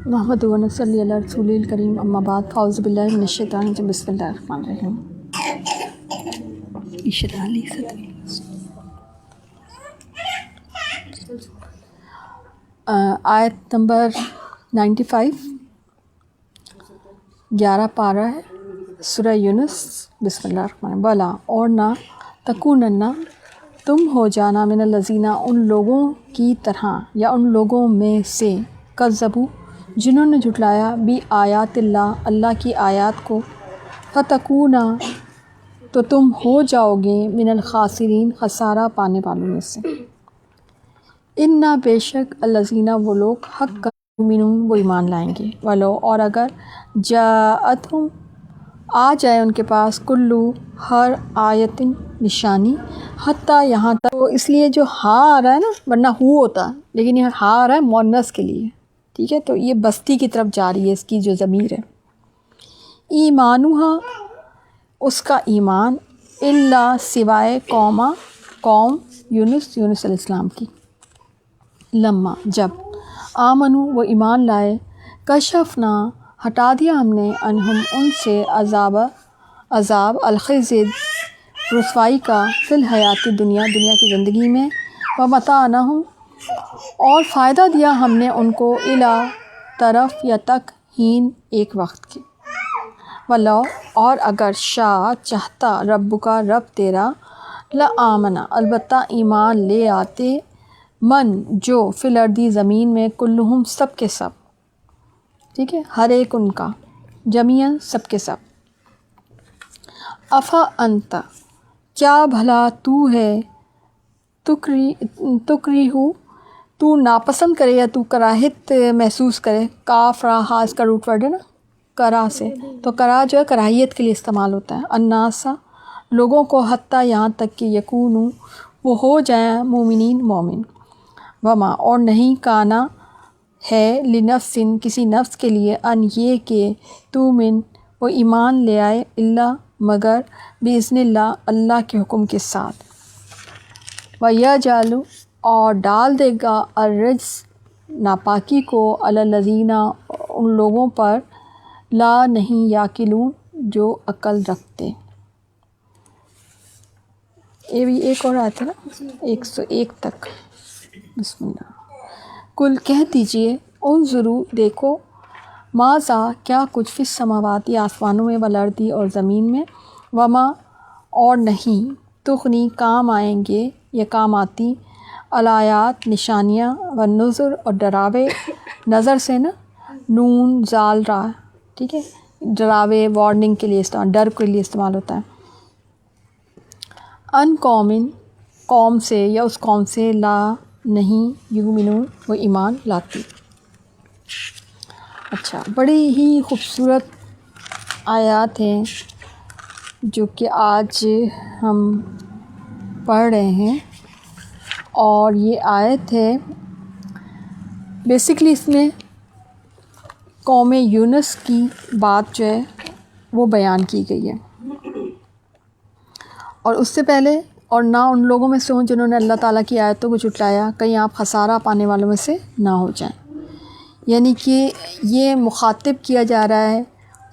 محمد و صلی اللہ رسول الکریم اما بعد فاعوذ باللہ من الشیطان الرجیم بسم اللہ الرحمن الرحیم اشرح لی صدری آیت نمبر 95 11 پارہ ہے سورہ یونس بسم اللہ الرحمن الرحیم بلا اور نہ تکوننا تم ہو جانا من الذین ان لوگوں کی طرح یا ان لوگوں میں سے کذبوا جنہوں نے جھٹلایا بھی آیات اللہ کی آیات کو فتکونا تو تم ہو جاؤ گے من الخاسرین خسارہ پانے والوں میں سے انا بے شک الذین وہ لوگ حق یؤمنون وہ ایمان لائیں گے ولو اور اگر جاءتہم آ جائے ان کے پاس کلو ہر آیت نشانی حتیٰ یہاں تک تو اس لیے جو ہاں آ رہا ہے نا ورنہ ہو ہوتا لیکن یہ ہاں آ رہا ہے مؤنث کے لیے ٹھیک ہے تو یہ بستی کی طرف جا رہی ہے اس کی جو ضمیر ہے ایمانہا اس کا ایمان الا سوائے قوم یونس علیہ السلام کی لما جب آمنو وہ ایمان لائے کشفنا ہٹا دیا ہم نے انہم ان سے عذاب الخزی رسوائی کا فی الحیات دنیا کی زندگی میں ومتعناہم اور فائدہ دیا ہم نے ان کو الی طرف یا تک ہین ایک وقت کی ولو اور اگر شاء چاہتا ربک رب تیرا لآمنا البتہ ایمان لے آتے من جو فی الارض زمین میں کلہم سب کے سب ٹھیک ہے ہر ایک ان کا جمیعاً سب کے سب افا انت کیا بھلا تو ہے تکریہو تو ناپسند کرے یا تو کراہت محسوس کرے کاف را ہا اس کا روٹ ورڈ ہے نا کرا سے تو کرا جو ہے کراہیت کے لیے استعمال ہوتا ہے الناسا لوگوں کو حتیٰ یہاں تک کہ یکونو وہ ہو جائیں مومن وما اور نہیں کانا ہے لنفس کسی نفس کے لیے ان یہ کہ تومن وہ ایمان لے آئے اللہ مگر باذن اللہ کے حکم کے ساتھ وَيَجْعَلُ اور ڈال دے گا الرجس ناپاکی کو علی الذین ان لوگوں پر لا نہیں یاقلون جو عقل رکھتے یہ بھی ایک اور آتا ہے نا 101 تک بسم اللہ کل کہہ دیجئے انظروا دیکھو ماذا کیا کچھ فی السماوات آسمانوں میں والارض اور زمین میں وما اور نہیں تغنی کام آئیں گے یا کام آتی الآیات نشانیاں والنذر اور ڈراوے نظر سے نا نون زال را ٹھیک ہے ڈراوے وارننگ کے لیے ڈر کے لیے استعمال ہوتا ہے ان قوم سے یا اس قوم سے لا نہیں یؤمنون وہ ایمان لاتی اچھا بڑی ہی خوبصورت آیات ہیں جو کہ آج ہم پڑھ رہے ہیں اور یہ آیت ہے بیسکلی اس میں قوم یونس کی بات جو ہے وہ بیان کی گئی ہے اور اس سے پہلے اور نہ ان لوگوں میں سے ہوں جنہوں نے اللہ تعالیٰ کی آیتوں کو جھٹلایا کہیں آپ خسارہ پانے والوں میں سے نہ ہو جائیں یعنی کہ یہ مخاطب کیا جا رہا ہے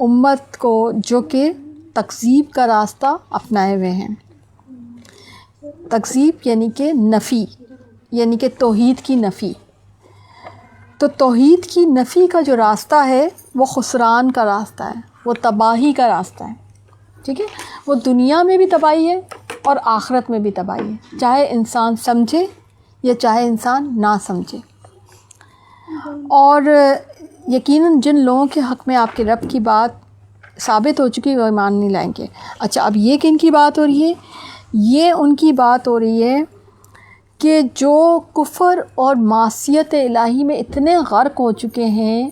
امت کو جو کہ تکذیب کا راستہ اپنائے ہوئے ہیں تکذیب یعنی کہ نفی یعنی کہ توحید کی نفی تو توحید کی نفی کا جو راستہ ہے وہ خسران کا راستہ ہے وہ تباہی کا راستہ ہے ٹھیک ہے وہ دنیا میں بھی تباہی ہے اور آخرت میں بھی تباہی ہے چاہے انسان سمجھے یا چاہے انسان نہ سمجھے اور یقیناً جن لوگوں کے حق میں آپ کے رب کی بات ثابت ہو چکی وہ ایمان نہیں لائیں گے اچھا اب یہ کن کی بات ہو رہی ہے یہ ان کی بات ہو رہی ہے کہ جو کفر اور معصیت الہی میں اتنے غرق ہو چکے ہیں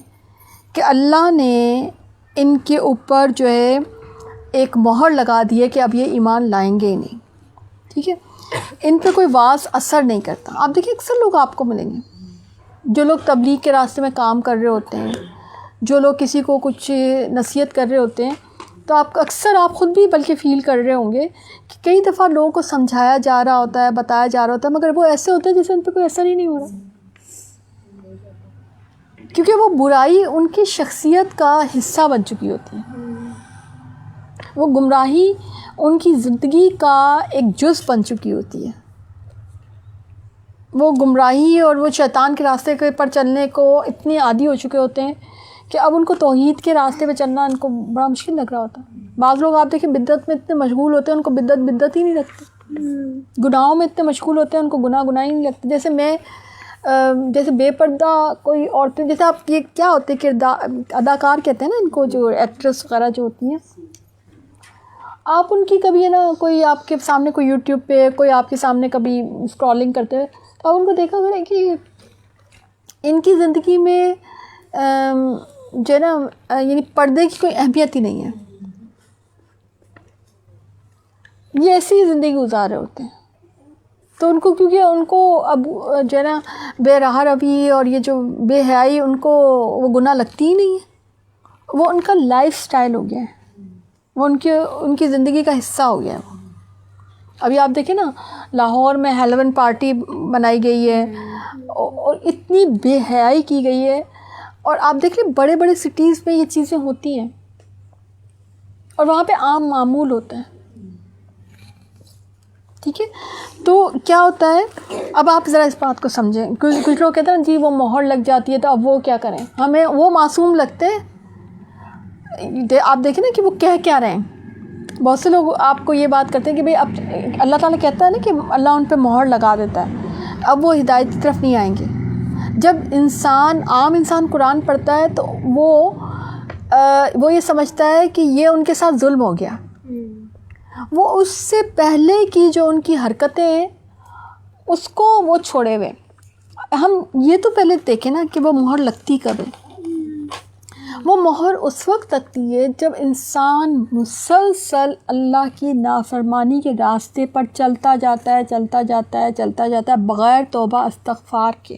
کہ اللہ نے ان کے اوپر جو ہے ایک مہر لگا دی ہے کہ اب یہ ایمان لائیں گے نہیں ٹھیک ہے ان پہ کوئی واعظ اثر نہیں کرتا آپ دیکھیں اکثر لوگ آپ کو ملیں گے جو لوگ تبلیغ کے راستے میں کام کر رہے ہوتے ہیں جو لوگ کسی کو کچھ نصیحت کر رہے ہوتے ہیں تو اکثر آپ خود بھی بلکہ فیل کر رہے ہوں گے کہ کئی دفعہ لوگوں کو سمجھایا جا رہا ہوتا ہے بتایا جا رہا ہوتا ہے مگر وہ ایسے ہوتے ہیں جیسے ان پہ کوئی اثر ہی نہیں ہو رہا کیونکہ وہ برائی ان کی شخصیت کا حصہ بن چکی ہوتی ہے، وہ گمراہی ان کی زندگی کا ایک جز بن چکی ہوتی ہے. وہ گمراہی اور وہ شیطان کے راستے پر چلنے کو اتنے عادی ہو چکے ہوتے ہیں کہ اب ان کو توحید کے راستے پہ چلنا ان کو بڑا مشکل لگ رہا ہوتا ہے. بعض لوگ آپ دیکھیں بدعت میں اتنے مشغول ہوتے ہیں ان کو بدعت ہی نہیں لگتی، گناہوں میں اتنے مشغول ہوتے ہیں ان کو گناہ ہی نہیں لگتے. جیسے بے پردہ کوئی عورتیں، جیسے آپ یہ کیا ہوتے ہیں کردار اداکار کہتے ہیں نا ان کو، جو ایکٹریس وغیرہ جو ہوتی ہیں، آپ ان کی کبھی ہے نا کوئی آپ کے سامنے کوئی یوٹیوب پہ کوئی آپ کے سامنے کبھی اسکرولنگ کرتے ہوئے تو آپ ان کو دیکھا کریں کہ ان کی زندگی میں جو ہے نا یعنی پردے کی کوئی اہمیت ہی نہیں ہے، یہ ایسی زندگی گزار رہے ہوتے ہیں. تو ان کو کیونکہ ان کو اب جو ہے نا بے راہ روی اور یہ جو بے حیائی ان کو وہ گناہ لگتی ہی نہیں ہے، وہ ان کا لائف سٹائل ہو گیا ہے، وہ ان کی زندگی کا حصہ ہو گیا ہے. وہ ابھی آپ دیکھیں نا لاہور میں ہیلوین پارٹی بنائی گئی ہے اور اتنی بے حیائی کی گئی ہے، اور آپ دیکھ لیں بڑے بڑے سٹیز میں یہ چیزیں ہوتی ہیں اور وہاں پہ عام معمول ہوتا ہے. ٹھیک ہے، تو کیا ہوتا ہے، اب آپ ذرا اس بات کو سمجھیں. کچھ لوگ کہتے ہیں جی وہ مہر لگ جاتی ہے تو اب وہ کیا کریں، ہمیں وہ معصوم لگتے ہیں. آپ دیکھیں نا کہ وہ کہہ کیا رہے ہیں. بہت سے لوگ آپ کو یہ بات کرتے ہیں کہ بھئی اب اللہ تعالیٰ کہتا ہے نا کہ اللہ ان پہ مہر لگا دیتا ہے، اب وہ ہدایت کی طرف نہیں آئیں گے. جب عام انسان قرآن پڑھتا ہے تو وہ یہ سمجھتا ہے کہ یہ ان کے ساتھ ظلم ہو گیا. وہ اس سے پہلے کی جو ان کی حرکتیں ہیں اس کو وہ چھوڑے ہوئے. ہم یہ تو پہلے دیکھیں نا کہ وہ مہر لگتی کب ہے. وہ مہر اس وقت لگتی ہے جب انسان مسلسل اللہ کی نافرمانی کے راستے پر چلتا جاتا ہے بغیر توبہ استغفار کے.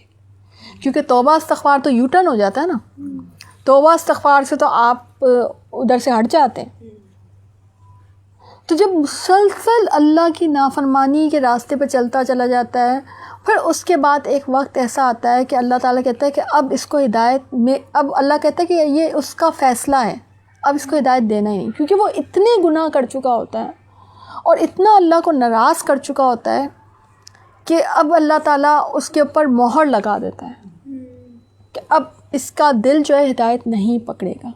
کیونکہ توبہ استغفار تو یو ٹرن ہو جاتا ہے نا، توبہ استغفار سے تو آپ ادھر سے ہٹ جاتے ہیں. تو جب مسلسل اللہ کی نافرمانی کے راستے پہ چلتا چلا جاتا ہے، پھر اس کے بعد ایک وقت ایسا آتا ہے کہ اللہ تعالیٰ کہتا ہے کہ اب اس کو ہدایت میں، اب اللہ کہتا ہے کہ یہ اس کا فیصلہ ہے، اب اس کو ہدایت دینا ہی نہیں. کیونکہ وہ اتنے گناہ کر چکا ہوتا ہے اور اتنا اللہ کو ناراض کر چکا ہوتا ہے کہ اب اللہ تعالیٰ اس کے اوپر مہر لگا دیتا ہے کہ اب اس کا دل جو ہے ہدایت نہیں پکڑے گا.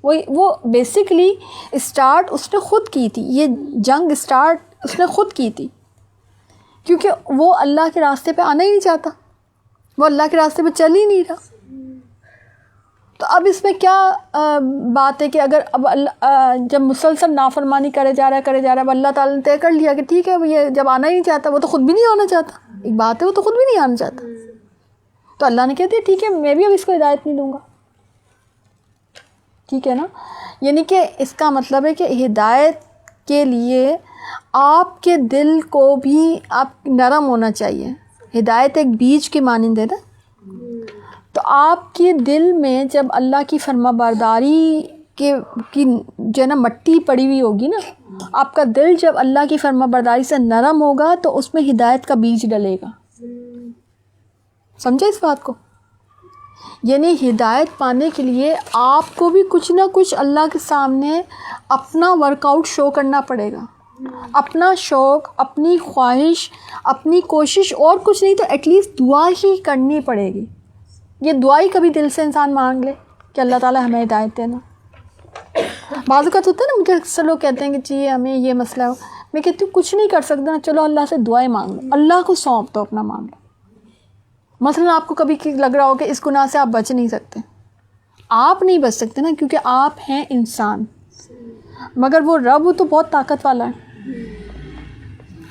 وہ بیسکلی اسٹارٹ اس نے خود کی تھی، یہ جنگ اسٹارٹ اس نے خود کی تھی، کیونکہ وہ اللہ کے راستے پہ آنا ہی نہیں چاہتا، وہ اللہ کے راستے پہ چل ہی نہیں رہا. تو اب اس میں کیا بات ہے کہ اگر اب جب مسلسل نافرمانی کرے جا رہا ہے اب اللہ تعالیٰ نے طے کر لیا کہ ٹھیک ہے یہ جب آنا ہی نہیں چاہتا، وہ تو خود بھی نہیں آنا چاہتا، ایک بات ہے وہ تو خود بھی نہیں آنا چاہتا، تو اللہ نے کہہ دیا ٹھیک ہے میں بھی اب اس کو ہدایت نہیں دوں گا. ٹھیک ہے نا، یعنی کہ اس کا مطلب ہے کہ ہدایت کے لیے آپ کے دل کو بھی آپ نرم ہونا چاہیے. ہدایت ایک بیج کی مانند ہے نا، تو آپ کے دل میں جب اللہ کی فرما برداری کی جو ہے نا مٹی پڑی ہوئی ہوگی نا، آپ کا دل جب اللہ کی فرما برداری سے نرم ہوگا تو اس میں ہدایت کا بیج ڈلے گا. سمجھے اس بات کو؟ یعنی ہدایت پانے کے لیے آپ کو بھی کچھ نہ کچھ اللہ کے سامنے اپنا ورک آؤٹ شو کرنا پڑے گا، اپنا شوق، اپنی خواہش، اپنی کوشش، اور کچھ نہیں تو ایٹ لیسٹ دعا ہی کرنی پڑے گی. یہ دعا ہی کبھی دل سے انسان مانگ لے کہ اللہ تعالیٰ ہمیں ہدایت دینا. بعض اوقات ہوتا ہے نا، مجھے اکثر لوگ کہتے ہیں کہ جی ہمیں یہ مسئلہ ہو، میں کہتی ہوں کچھ نہیں کر سکتا نا، چلو اللہ سے دعائیں مانگ لو، اللہ کو سونپ دو اپنا معاملہ. مثلا آپ کو کبھی لگ رہا ہو کہ اس گناہ سے آپ بچ نہیں سکتے، آپ نہیں بچ سکتے نا، کیونکہ آپ ہیں انسان، مگر وہ رب تو بہت طاقت والا ہے.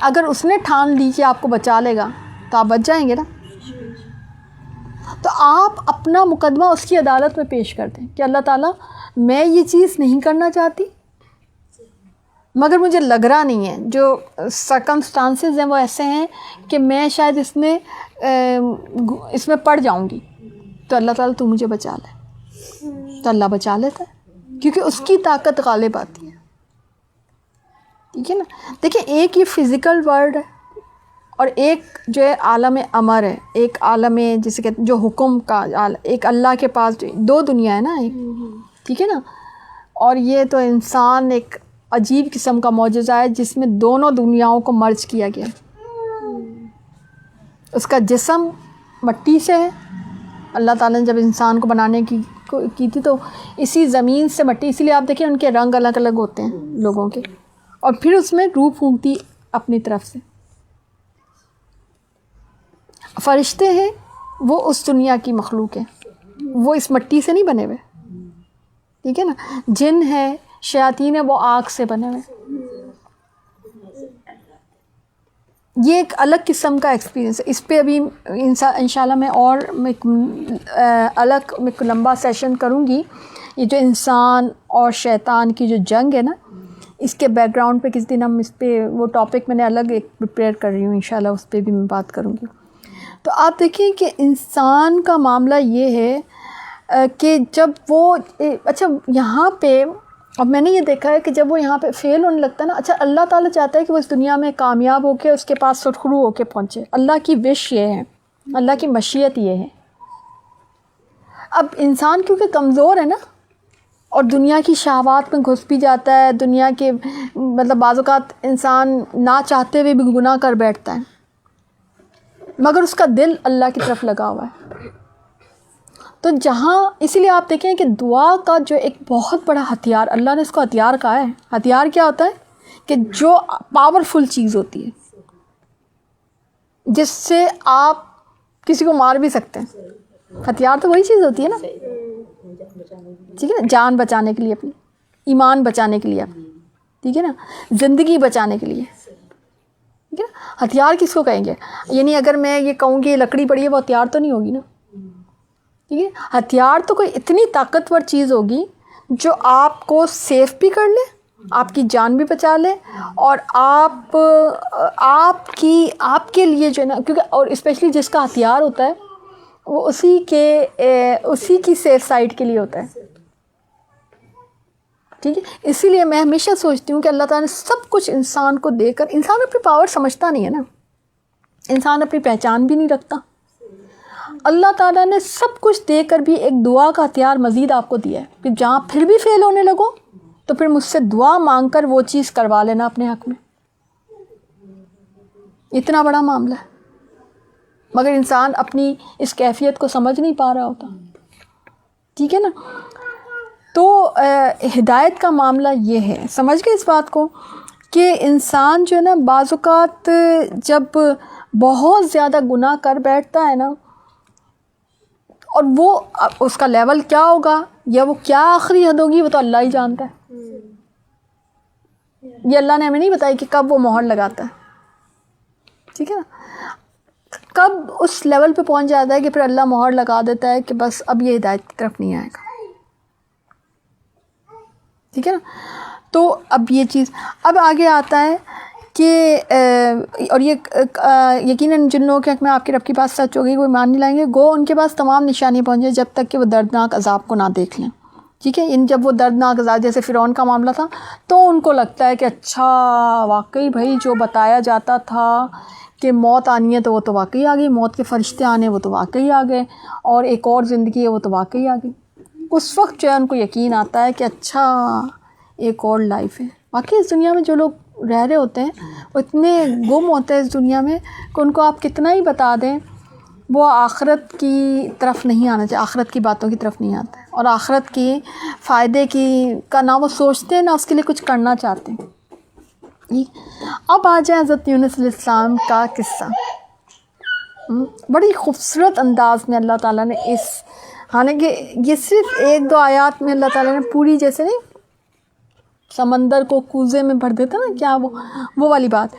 اگر اس نے ٹھان لی کہ آپ کو بچا لے گا تو آپ بچ جائیں گے نا. تو آپ اپنا مقدمہ اس کی عدالت میں پیش کر دیں کہ اللہ تعالیٰ میں یہ چیز نہیں کرنا چاہتی، مگر مجھے لگ رہا نہیں ہے، جو سرکمسٹانسز ہیں وہ ایسے ہیں کہ میں شاید اس میں پڑ جاؤں گی، تو اللہ تعالیٰ تو مجھے بچا لے. تو اللہ بچا لیتا ہے کیونکہ اس کی طاقت غالب آتی ہے. ٹھیک ہے نا. دیکھیں ایک یہ فزیکل ورلڈ ہے اور ایک جو ہے عالم امر ہے، ایک عالم جسے کہتے جو حکم کا ایک اللہ کے پاس دو دنیا ہے نا ایک، ٹھیک ہے نا. اور یہ تو انسان ایک عجیب قسم کا معجزہ ہے جس میں دونوں دنیاؤں کو مرج کیا گیا. اس کا جسم مٹی سے ہے، اللہ تعالیٰ نے جب انسان کو بنانے کی تھی تو اسی زمین سے مٹی، اسی لیے آپ دیکھیں ان کے رنگ الگ الگ ہوتے ہیں لوگوں کے، اور پھر اس میں روح پھونکتی اپنی طرف سے. فرشتے ہیں وہ اس دنیا کی مخلوق ہیں، وہ اس مٹی سے نہیں بنے ہوئے، ٹھیک ہے نا. جن ہے شیاطین ہے وہ آگ سے بنے ہوئے. یہ ایک الگ قسم کا ایکسپیرینس ہے. اس پہ ابھی انشاءاللہ میں اور الگ لمبا سیشن کروں گی. یہ جو انسان اور شیطان کی جو جنگ ہے نا، اس کے بیک گراؤنڈ پہ کسی دن ہم اس پہ وہ ٹاپک میں نے الگ ایک پریپیئر کر رہی ہوں، انشاءاللہ اس پہ بھی میں بات کروں گی. تو آپ دیکھیں کہ انسان کا معاملہ یہ ہے کہ جب وہ اچھا یہاں پہ، اب میں نے یہ دیکھا ہے کہ جب وہ یہاں پہ فیل ہونے لگتا ہے نا، اچھا اللہ تعالیٰ چاہتا ہے کہ وہ اس دنیا میں کامیاب ہو کے اس کے پاس سرخرو ہو کے پہنچے. اللہ کی وش یہ ہے، اللہ کی مشیت یہ ہے. اب انسان کیونکہ کمزور ہے نا، اور دنیا کی شہوات میں گھس بھی جاتا ہے، دنیا کے مطلب بعض اوقات انسان نہ چاہتے ہوئے بھی گناہ کر بیٹھتا ہے، مگر اس کا دل اللہ کی طرف لگا ہوا ہے. تو جہاں اسی لیے آپ دیکھیں کہ دعا کا جو ایک بہت بڑا ہتھیار، اللہ نے اس کو ہتھیار کہا ہے. ہتھیار کیا ہوتا ہے کہ جو پاورفل چیز ہوتی ہے جس سے آپ کسی کو مار بھی سکتے ہیں. ہتھیار تو وہی چیز ہوتی ہے نا، ٹھیک ہے نا، جان بچانے کے لیے اپنی، ایمان بچانے کے لیے اپنی، ٹھیک ہے نا، زندگی بچانے کے لیے، ٹھیک ہے نا. ہتھیار کس کو کہیں گے؟ یعنی اگر میں یہ کہوں کہ یہ لکڑی پڑی ہے وہ ہتھیار تو نہیں ہوگی نا، ٹھیک ہے. ہتھیار تو کوئی اتنی طاقتور چیز ہوگی جو آپ کو سیف بھی کر لے، آپ کی جان بھی بچا لے، اور آپ کے لیے جو ہے نا، کیونکہ اور اسپیشلی جس کا ہتھیار ہوتا ہے وہ اسی کی سیف سائڈ کے لیے ہوتا ہے، ٹھیک ہے. اسی لیے میں ہمیشہ سوچتی ہوں کہ اللہ تعالیٰ نے سب کچھ انسان کو دے کر، انسان اپنی پاور سمجھتا نہیں ہے نا، انسان اپنی پہچان بھی نہیں رکھتا. اللہ تعالیٰ نے سب کچھ دے کر بھی ایک دعا کا ہتھیار مزید آپ کو دیا ہے کہ جہاں پھر بھی فیل ہونے لگو تو پھر مجھ سے دعا مانگ کر وہ چیز کروا لینا اپنے حق میں. اتنا بڑا معاملہ ہے، مگر انسان اپنی اس کیفیت کو سمجھ نہیں پا رہا ہوتا، ٹھیک ہے نا. تو ہدایت کا معاملہ یہ ہے، سمجھ گئے اس بات کو، کہ انسان جو ہے نا بعض اوقات جب بہت زیادہ گناہ کر بیٹھتا ہے نا، اور وہ اس کا لیول کیا ہوگا یا وہ کیا آخری حد ہوگی وہ تو اللہ ہی جانتا ہے. یہ اللہ نے ہمیں نہیں بتایا کہ کب وہ مہر لگاتا ہے، ٹھیک ہے نا، کب اس لیول پہ پہنچ جاتا ہے کہ پھر اللہ مہر لگا دیتا ہے کہ بس اب یہ ہدایت کی طرف نہیں آئے گا، ٹھیک ہے نا. تو اب یہ چیز اب آگے آتا ہے کہ اور یہ یقیناً جن لوگوں کے حق میں آپ کے رب کی بات سچ ہوگی وہ ایمان نہیں لائیں گے، گو ان کے پاس تمام نشانی پہنچے جب تک کہ وہ دردناک عذاب کو نہ دیکھ لیں، ٹھیک ہے. جب وہ دردناک عذاب جیسے فرعون کا معاملہ تھا تو ان کو لگتا ہے کہ اچھا واقعی بھائی جو بتایا جاتا تھا کہ موت آنی ہے تو وہ تو واقعی آ گئی، موت کے فرشتے آنے وہ تو واقعی آ گئے، اور ایک اور زندگی ہے وہ تو واقعی آ گئی. اس وقت جو ہے ان کو یقین آتا ہے کہ اچھا ایک اور لائف ہے. واقعی اس دنیا میں جو لوگ رہ رہے ہوتے ہیں وہ اتنے گم ہوتے ہیں اس دنیا میں کہ ان کو آپ کتنا ہی بتا دیں وہ آخرت کی طرف نہیں آنا چاہیے، آخرت کی باتوں کی طرف نہیں آتا ہے، اور آخرت کی فائدے کا نہ وہ سوچتے ہیں نہ اس کے لیے کچھ کرنا چاہتے ہیں. اب آ جائیں حضرت یونس علیہ السلام کا قصہ. بڑی خوبصورت انداز میں اللہ تعالیٰ نے حالانکہ یہ صرف ایک دو آیات میں اللہ تعالیٰ نے پوری، جیسے نہیں سمندر کو کوزے میں بھر دیتا نا، کیا وہ والی بات.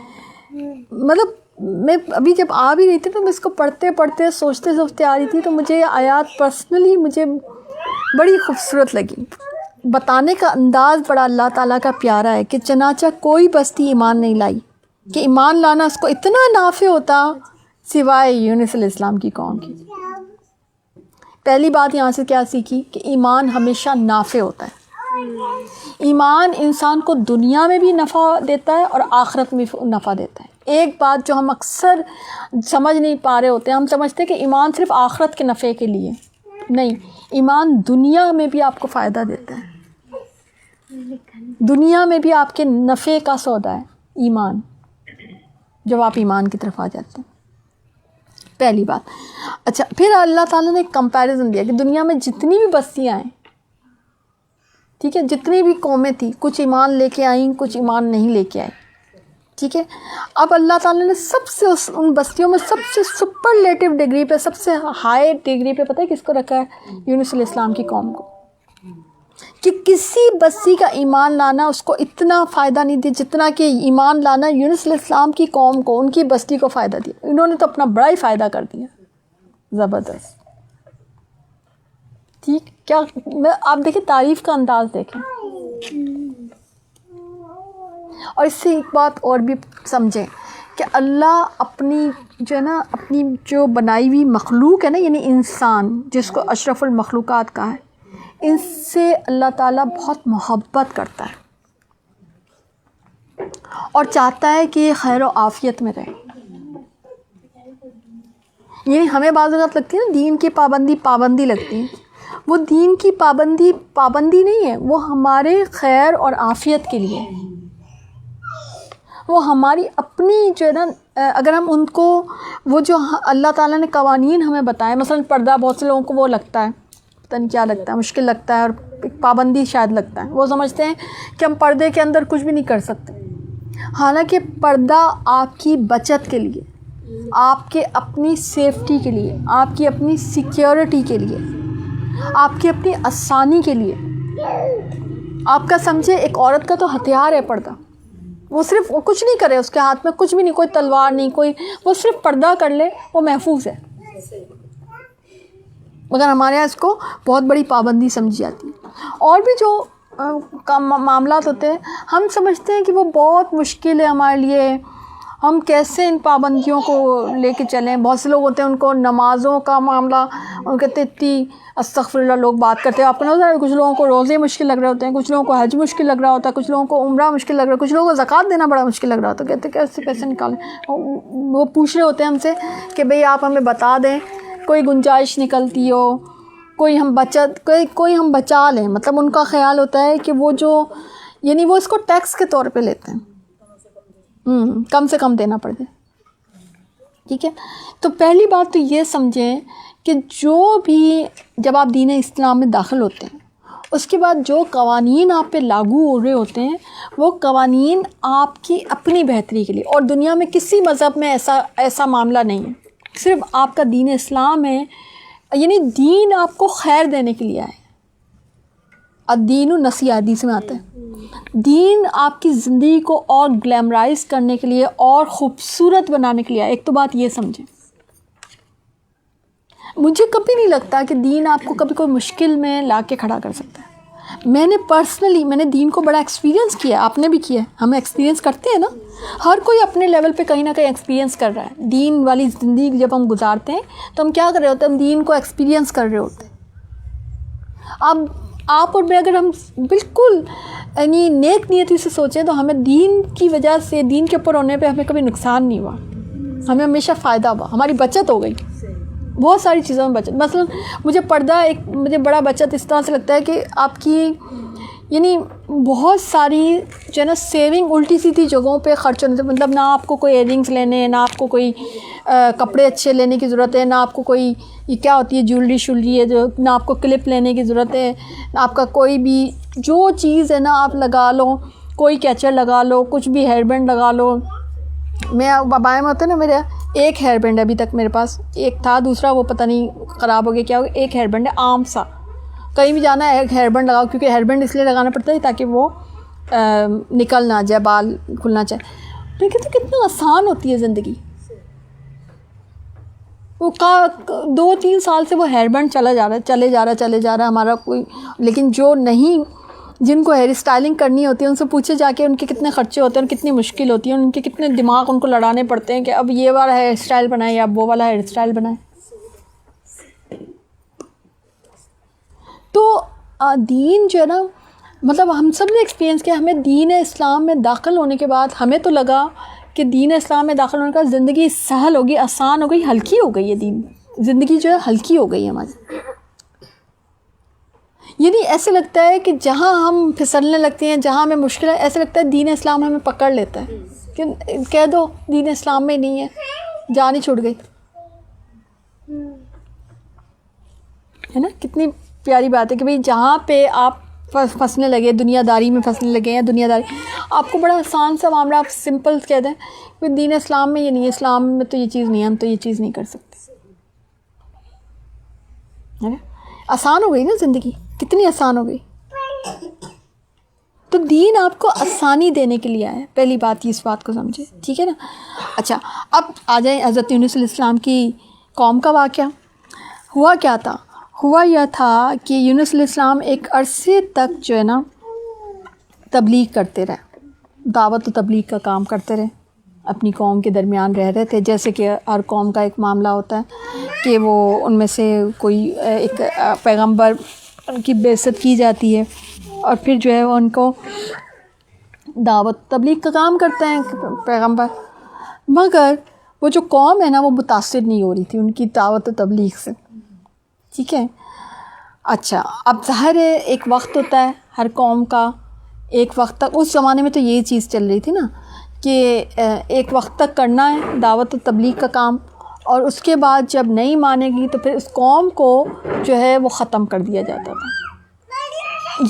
مطلب میں ابھی جب آ بھی رہی تھی تو میں اس کو پڑھتے پڑھتے سوچتے آ رہی تھی، تو مجھے یہ آیات پرسنلی مجھے بڑی خوبصورت لگی. بتانے کا انداز بڑا اللہ تعالیٰ کا پیارا ہے کہ چنانچہ کوئی بستی ایمان نہیں لائی کہ ایمان لانا اس کو اتنا نافع ہوتا سوائے یونس علیہ السلام کی قوم کی. پہلی بات یہاں سے کیا سیکھی کہ ایمان ہمیشہ نافع ہوتا ہے. ایمان انسان کو دنیا میں بھی نفع دیتا ہے اور آخرت میں نفع دیتا ہے. ایک بات جو ہم اکثر سمجھ نہیں پا رہے ہوتے ہیں، ہم سمجھتے ہیں کہ ایمان صرف آخرت کے نفع کے لیے، نہیں، ایمان دنیا میں بھی آپ کو فائدہ دیتا ہے، دنیا میں بھی آپ کے نفع کا سودا ہے ایمان، جب آپ ایمان کی طرف آ جاتے ہیں، پہلی بات۔ اچھا، پھر اللہ تعالیٰ نے ایک کمپیریزن دیا کہ دنیا میں جتنی بھی بستیاں ہیں، ٹھیک ہے، جتنی بھی قومیں تھیں، کچھ ایمان لے کے آئیں، کچھ ایمان نہیں لے کے آئے، ٹھیک ہے۔ اب اللہ تعالیٰ نے سب سے ان بستیوں میں سب سے سپرلیٹو ڈگری پہ، سب سے ہائی ڈگری پہ پتہ ہے کس کو رکھا ہے؟ یونس علیہ السلام کی قوم کو، کہ کسی بستی کا ایمان لانا اس کو اتنا فائدہ نہیں دیا جتنا کہ ایمان لانا یونس علیہ السلام کی قوم کو، ان کی بستی کو فائدہ دیا۔ انہوں نے تو اپنا بڑا ہی فائدہ کر دیا، زبردست، ٹھیک۔ کیا آپ دیکھیں، تعریف کا انداز دیکھیں، اور اس سے ایک بات اور بھی سمجھیں کہ اللہ اپنی جو ہے نا، اپنی جو بنائی ہوئی مخلوق ہے نا، یعنی انسان جس کو اشرف المخلوقات کہا ہے، ان سے اللہ تعالیٰ بہت محبت کرتا ہے اور چاہتا ہے کہ یہ خیر و عافیت میں رہے۔ یعنی ہمیں بعض اوقات لگتی ہے نا دین کی پابندی لگتی ہے، وہ دین کی پابندی نہیں ہے، وہ ہمارے خیر اور عافیت کے لیے، وہ ہماری اپنی جو ہے نا، اگر ہم ان کو، وہ جو اللہ تعالیٰ نے قوانین ہمیں بتائے، مثلا پردہ، بہت سے لوگوں کو وہ لگتا ہے، پتہ نہیں کیا لگتا ہے، مشکل لگتا ہے، اور ایک پابندی شاید لگتا ہے، وہ سمجھتے ہیں کہ ہم پردے کے اندر کچھ بھی نہیں کر سکتے، حالانکہ پردہ آپ کی بچت کے لیے، آپ کے اپنی سیفٹی کے لیے، آپ کی اپنی سیکیورٹی کے لیے، آپ کی اپنی آسانی کے لیے، آپ کا سمجھے ایک عورت کا تو ہتھیار ہے پردہ، وہ صرف وہ کچھ نہیں کرے، اس کے ہاتھ میں کچھ بھی نہیں، کوئی تلوار نہیں، کوئی، وہ صرف پردہ کر لے، وہ محفوظ ہے، مگر ہمارے یہاں اس کو بہت بڑی پابندی سمجھی جاتی ہے۔ اور بھی جو معاملات ہوتے ہیں، ہم سمجھتے ہیں کہ وہ بہت مشکل ہے ہمارے لیے، ہم کیسے ان پابندیوں کو لے کے چلیں۔ بہت سے لوگ ہوتے ہیں ان کو نمازوں کا معاملہ، ان کہتے اتنی استغفر اللہ لوگ بات کرتے ہیں، آپ کو نہ ہوتا ہے، کچھ لوگوں کو روزے مشکل لگ رہے ہوتے ہیں، کچھ لوگوں کو حج مشکل لگ رہا ہوتا ہے، کچھ لوگوں کو عمرہ مشکل لگ رہا ہے، کچھ لوگوں کو زکوٰۃ دینا بڑا مشکل لگ رہا ہوتا ہے، کہتے ہیں کیسے نکالیں، وہ پوچھ رہے ہوتے ہیں ہم سے کہ بھئی آپ ہمیں بتا دیں کوئی گنجائش نکلتی ہو، کوئی ہم بچا لیں، مطلب ان کا خیال ہوتا ہے کہ وہ جو، یعنی وہ اس کو ٹیکس کے طور پہ لیتے ہیں، کم سے کم دینا پڑ جائے، ٹھیک ہے۔ تو پہلی بات تو یہ سمجھیں کہ جو بھی، جب آپ دین اسلام میں داخل ہوتے ہیں، اس کے بعد جو قوانین آپ پہ لاگو ہو رہے ہوتے ہیں، وہ قوانین آپ کی اپنی بہتری کے لیے، اور دنیا میں کسی مذہب میں ایسا معاملہ نہیں ہے، صرف آپ کا دین اسلام ہے، یعنی دین آپ کو خیر دینے کے لیے آئے، الدین النصیحہ حدیث میں آتا ہے، دین آپ کی زندگی کو اور گلیمرائز کرنے کے لیے اور خوبصورت بنانے کے لیے آئے۔ ایک تو بات یہ سمجھیں، مجھے کبھی نہیں لگتا کہ دین آپ کو کبھی کوئی مشکل میں لا کے کھڑا کر سکتا ہے۔ میں نے دین کو بڑا ایکسپیرینس کیا، آپ نے بھی کیا ہے، ہم ایکسپیرینس کرتے ہیں نا، ہر کوئی اپنے لیول پہ کہیں نہ کہیں ایکسپیرینس کر رہا ہے۔ دین والی زندگی جب ہم گزارتے ہیں تو ہم کیا کر رہے ہوتے ہیں؟ ہم دین کو ایکسپیرینس کر رہے ہوتے ہیں۔ اب آپ اور میں اگر ہم بالکل یعنی نیک نیتی سے سوچیں تو ہمیں دین کی وجہ سے، دین کے اوپر ہونے پہ ہمیں کبھی نقصان نہیں ہوا، ہمیں ہمیشہ فائدہ ہوا، ہماری بچت ہو گئی، بہت ساری چیزوں میں بچت۔ مثلا مجھے پردہ مجھے بڑا بچت اس طرح سے لگتا ہے کہ آپ کی یعنی بہت ساری جو ہے نا سیونگ الٹی سیدھی جگہوں پہ خرچ ہونے سے، مطلب نہ آپ کو کوئی ایئر رنگس لینے، نہ آپ کو کوئی کپڑے اچھے لینے کی ضرورت ہے، نہ آپ کو کوئی یہ کیا ہوتی ہے جیولری ہے جو، نہ آپ کو کلپ لینے کی ضرورت ہے، نہ آپ کا کوئی بھی جو چیز ہے نا آپ لگا لو، کوئی کیچر لگا لو، کچھ بھی ہیئر بینڈ لگا لو۔ میں بابائیں میں ہوتا ہے نا، میرا ایک ہیئر بینڈ ہے ابھی تک میرے پاس، ایک تھا، دوسرا وہ پتہ نہیں خراب ہو گیا کیا ہو گیا، ایک ہیئر بینڈ ہے عام سا، کہیں بھی جانا ہے ایک ہیئر بینڈ لگاؤ، کیونکہ ہیئر بینڈ اس لیے لگانا پڑتا ہے تاکہ وہ نکل نہ جائے، بال کھلنا چاہے۔ تو یہ کہتے کتنا آسان ہوتی ہے زندگی، وہ 2-3 سال سے وہ ہیئر بینڈ چلے جا رہا ہے ہمارا کوئی، لیکن جو نہیں، جن کو ہیئر اسٹائلنگ کرنی ہوتی ہے ان سے پوچھے جا کے ان کے کتنے خرچے ہوتے ہیں، اور کتنی مشکل ہوتی ہے، ان کے کتنے دماغ ان کو لڑانے پڑتے ہیں کہ اب یہ والا ہیئر اسٹائل بنائیں یا اب وہ والا ہیئر اسٹائل بنائیں۔ تو دین جو ہے نا، مطلب ہم سب نے ایکسپیرینس کیا، ہمیں دین اسلام میں داخل ہونے کے بعد ہمیں تو لگا کہ دین اسلام میں داخل ہونے کا زندگی سہل ہوگی, آسان ہو گئی, ہلکی ہو گئی ہے, دین زندگی جو ہے ہلکی ہو گئی ہے ہماری. یعنی ایسے لگتا ہے کہ جہاں ہم پھسلنے لگتے ہیں, جہاں ہمیں مشکل ہے, ایسے لگتا ہے دین اسلام ہمیں پکڑ لیتا ہے کہ کہہ دو دین اسلام میں نہیں ہے, جان ہی چھوٹ گئی, ہے نا. کتنی پیاری بات ہے کہ بھئی جہاں پہ آپ پھنسنے لگے, دنیا داری میں پھنسنے لگے ہیں, دنیا داری آپ کو بڑا آسان سا معاملہ, آپ سمپل کہہ دیں کہ دین اسلام میں یہ نہیں ہے, اسلام میں تو یہ چیز نہیں ہے, ہم تو یہ چیز نہیں کر سکتے, ہے نا. آسان ہو گئی نا زندگی, کتنی آسان ہو گئی. تو دین آپ کو آسانی دینے کے لیے آیا, پہلی بات اس بات کو سمجھے, ٹھیک ہے نا. اچھا اب آ جائیں حضرت یونس علیہ السلام کی قوم کا واقعہ. ہوا کیا تھا؟ ہوا یہ تھا کہ یونس علیہ السلام ایک عرصے تک جو ہے نا تبلیغ کرتے رہے, دعوت و تبلیغ کا کام کرتے رہے, اپنی قوم کے درمیان رہ رہے تھے. جیسے کہ ہر قوم کا ایک معاملہ ہوتا ہے کہ وہ ان میں سے کوئی ایک پیغمبر کی بعثت کی جاتی ہے اور پھر جو ہے وہ ان کو دعوت تبلیغ کا کام کرتے ہیں پیغمبر. مگر وہ جو قوم ہے نا وہ متاثر نہیں ہو رہی تھی ان کی دعوت و تبلیغ سے, ٹھیک ہے. اچھا اب ظاہر ہے ایک وقت ہوتا ہے ہر قوم کا, ایک وقت تک, اس زمانے میں تو یہی چیز چل رہی تھی نا کہ ایک وقت تک کرنا ہے دعوت و تبلیغ کا کام, اور اس کے بعد جب نہیں مانے گی تو پھر اس قوم کو جو ہے وہ ختم کر دیا جاتا تھا.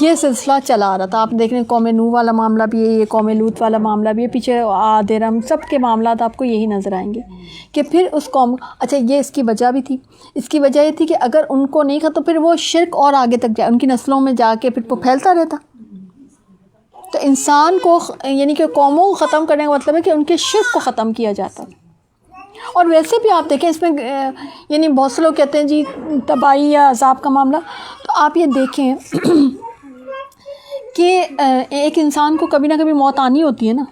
یہ سلسلہ چلا آ رہا تھا. آپ دیکھ رہے ہیں قوم نوح والا معاملہ بھی ہے, یہ قوم لوط والا معاملہ بھی ہے, پیچھے عاد ارم سب کے معاملات آپ کو یہی نظر آئیں گے کہ پھر اس قوم, اچھا یہ اس کی وجہ بھی تھی, اس کی وجہ یہ تھی کہ اگر ان کو نہیں کھا تو پھر وہ شرک اور آگے تک جائے, ان کی نسلوں میں جا کے پھر وہ پھیلتا رہتا. تو انسان کو یعنی کہ قوموں کو ختم کرنے کا مطلب ہے کہ ان کے شرک کو ختم کیا جاتا. اور ویسے بھی آپ دیکھیں اس میں یعنی بہت سے لوگ کہتے ہیں جی تباہی یا عذاب کا معاملہ, تو آپ یہ دیکھیں کہ ایک انسان کو کبھی نہ کبھی موت آنی ہوتی ہے نا.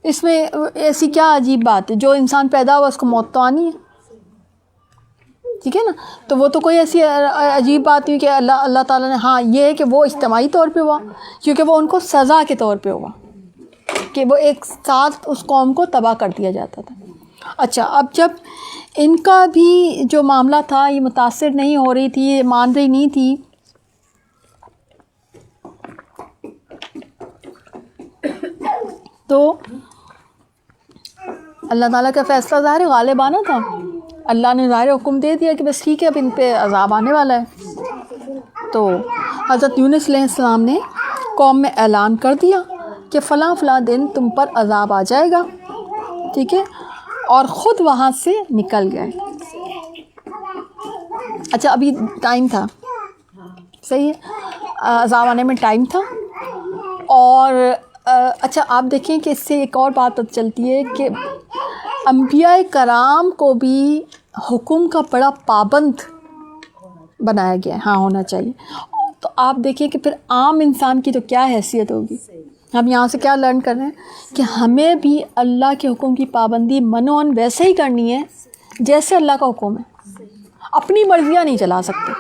اس میں ایسی کیا عجیب بات ہے, جو انسان پیدا ہوا اس کو موت تو آنی ہے, ٹھیک ہے نا. تو وہ تو کوئی ایسی عجیب بات نہیں کہ اللہ تعالیٰ نے, ہاں یہ ہے کہ وہ اجتماعی طور پہ ہوا کیونکہ وہ ان کو سزا کے طور پہ ہوا کہ وہ ایک ساتھ اس قوم کو تباہ کر دیا جاتا تھا. اچھا اب جب ان کا بھی جو معاملہ تھا یہ متاثر نہیں ہو رہی تھی, یہ مان رہی نہیں تھی, تو اللہ تعالیٰ کا فیصلہ ظاہر غالب آنا تھا. اللہ نے ظاہر حکم دے دیا کہ بس ٹھیک ہے اب ان پہ عذاب آنے والا ہے. تو حضرت یونس علیہ السلام نے قوم میں اعلان کر دیا کہ فلاں فلاں دن تم پر عذاب آ جائے گا, ٹھیک ہے, اور خود وہاں سے نکل گئے. اچھا ابھی ٹائم تھا, صحیح ہے, عذاب آنے میں ٹائم تھا. اور اچھا آپ دیکھیں کہ اس سے ایک اور بات پتہ چلتی ہے کہ انبیاء کرام کو بھی حکم کا بڑا پابند بنایا گیا ہے, ہاں ہونا چاہیے. تو آپ دیکھیں کہ پھر عام انسان کی تو کیا حیثیت ہوگی. ہم یہاں سے کیا لرن کر رہے ہیں کہ ہمیں بھی اللہ کے حکم کی پابندی منوان ویسے ہی کرنی ہے جیسے اللہ کا حکم ہے, اپنی مرضیاں نہیں چلا سکتے,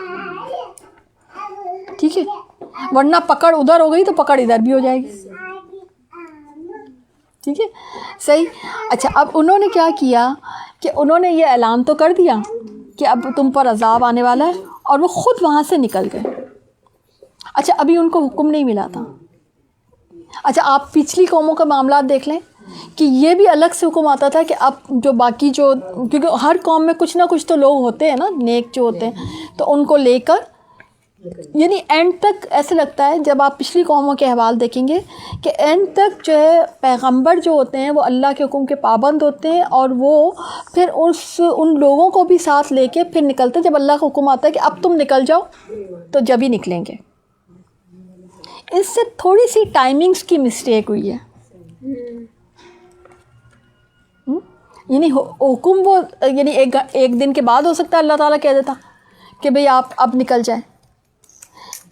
ٹھیک ہے, ورنہ پکڑ ادھر ہو گئی تو پکڑ ادھر بھی ہو جائے گی, ٹھیک ہے, صحیح. اچھا اب انہوں نے کیا کیا کہ انہوں نے یہ اعلان تو کر دیا کہ اب تم پر عذاب آنے والا ہے, اور وہ خود وہاں سے نکل گئے. اچھا ابھی ان کو حکم نہیں ملا تھا. اچھا آپ پچھلی قوموں کا معاملات دیکھ لیں کہ یہ بھی الگ سے حکم آتا تھا کہ اب جو باقی جو, کیونکہ ہر قوم میں کچھ نہ کچھ تو لوگ ہوتے ہیں نا نیک جو ہوتے ہیں, تو ان کو لے کر یعنی اینڈ تک ایسے لگتا ہے جب آپ پچھلی قوموں کے احوال دیکھیں گے کہ اینڈ تک جو ہے پیغمبر جو ہوتے ہیں وہ اللہ کے حکم کے پابند ہوتے ہیں, اور وہ پھر ان لوگوں کو بھی ساتھ لے کے پھر نکلتے ہیں. جب اللہ کا حکم آتا ہے کہ اب تم نکل جاؤ تو جب ہی نکلیں گے. اس سے تھوڑی سی ٹائمنگز کی مسٹیک ہوئی ہے, یعنی حکم وہ یعنی ایک دن کے بعد ہو سکتا ہے اللہ تعالیٰ کہہ دیتا کہ بھئی آپ اب نکل جائیں.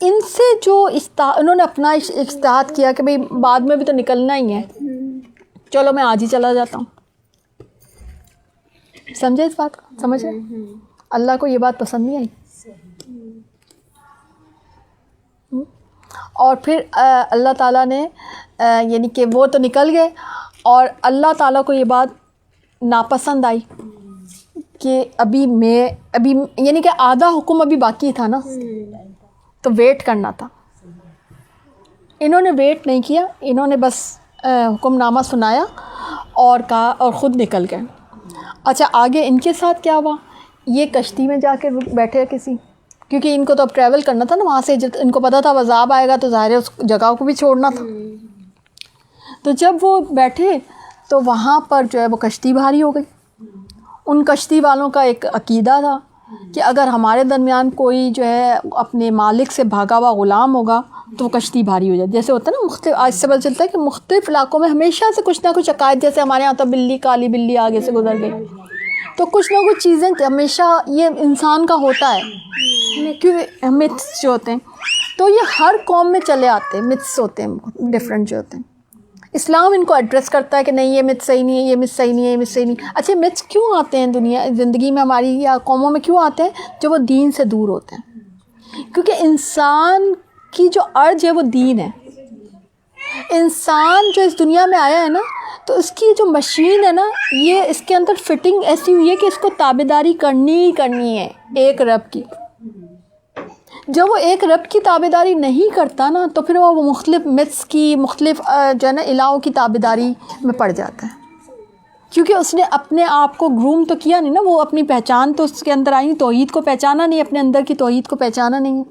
ان سے جو انہوں نے اپنا اجتہاد کیا کہ بھئی بعد میں بھی تو نکلنا ہی ہے, چلو میں آج ہی چلا جاتا ہوں. سمجھے اس بات کو, سمجھ رہے, اللہ کو یہ بات پسند نہیں آئی. اور پھر اللہ تعالیٰ نے یعنی کہ وہ تو نکل گئے, اور اللہ تعالیٰ کو یہ بات ناپسند آئی کہ ابھی یعنی کہ آدھا حکم ابھی باقی تھا نا، تو ویٹ کرنا تھا. انہوں نے ویٹ نہیں کیا، انہوں نے بس حکم نامہ سنایا اور کہا اور خود نکل گئے. اچھا آگے ان کے ساتھ کیا ہوا؟ یہ کشتی میں جا کے بیٹھے کسی، کیونکہ ان کو تو اب ٹریول کرنا تھا نا وہاں سے، ان کو پتہ تھا عذاب آئے گا تو ظاہر ہے اس جگہ کو بھی چھوڑنا تھا. تو جب وہ بیٹھے تو وہاں پر جو ہے وہ کشتی بھاری ہو گئی. ان کشتی والوں کا ایک عقیدہ تھا کہ اگر ہمارے درمیان کوئی جو ہے اپنے مالک سے بھاگا ہوا غلام ہوگا تو وہ کشتی بھاری ہو جائے. جیسے ہوتا ہے نا مختلف، آج سے پتہ چلتا ہے کہ مختلف علاقوں میں ہمیشہ سے کچھ نہ کچھ عقائد، جیسے ہمارے یہاں تو بلی، کالی بلی آگے سے گزر گئی، تو کچھ نہ کچھ چیزیں ہمیشہ یہ انسان کا ہوتا ہے، کیونکہ متس جو ہوتے ہیں تو یہ ہر قوم میں چلے آتے ہیں، متس ہوتے ہیں ڈفرینٹ جو ہوتے ہیں. اسلام ان کو ایڈریس کرتا ہے کہ نہیں یہ مت صحیح نہیں ہے، یہ مت صحیح نہیں ہے، یہ مت صحیح نہیں. اچھا متس کیوں آتے ہیں دنیا زندگی میں ہماری یا قوموں میں کیوں آتے ہیں؟ جو وہ دین سے دور ہوتے ہیں. کیونکہ انسان کی جو ارج ہے وہ دین ہے. انسان جو اس دنیا میں آیا ہے نا، تو اس کی جو مشین ہے نا، یہ اس کے اندر فٹنگ ایسی ہوئی ہے کہ اس کو تابعداری کرنی ہی کرنی ہے ایک رب کی. جب وہ ایک رب کی تابعداری نہیں کرتا نا تو پھر وہ مختلف متس کی، مختلف جو ہے نا الہوں کی تابعداری میں پڑ جاتا ہے. کیونکہ اس نے اپنے آپ کو گروم تو کیا نہیں نا، وہ اپنی پہچان تو اس کے اندر آئی نہیں، توحید کو پہچانا نہیں، اپنے اندر کی توحید کو پہچانا نہیں ہے،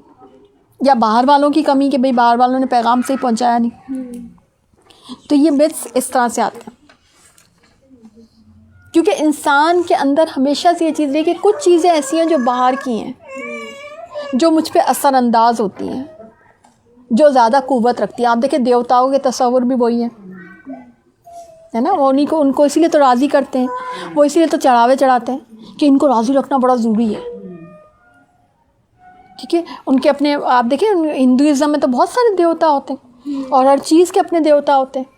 یا باہر والوں کی کمی کہ بھئی باہر والوں نے پیغام سے ہی پہنچایا نہیں. تو یہ متس اس طرح سے آتے ہیں. کیونکہ انسان کے اندر ہمیشہ سے یہ چیز رہی کہ کچھ چیزیں ایسی ہیں جو باہر کی ہیں، جو مجھ پہ اثر انداز ہوتی ہیں، جو زیادہ قوت رکھتی ہیں. آپ دیکھیں دیوتاؤں کے تصور بھی وہی ہیں، ہے نا، وہ انہیں کو ان کو اسی لیے تو راضی کرتے ہیں، وہ اسی لیے تو چڑھاوے چڑھاتے ہیں کہ ان کو راضی رکھنا بڑا ضروری ہے. ٹھیک ہے، ان کے اپنے، آپ دیکھیں ہندوازم میں تو بہت سارے دیوتا ہوتے ہیں اور ہر چیز کے اپنے دیوتا ہوتے ہیں.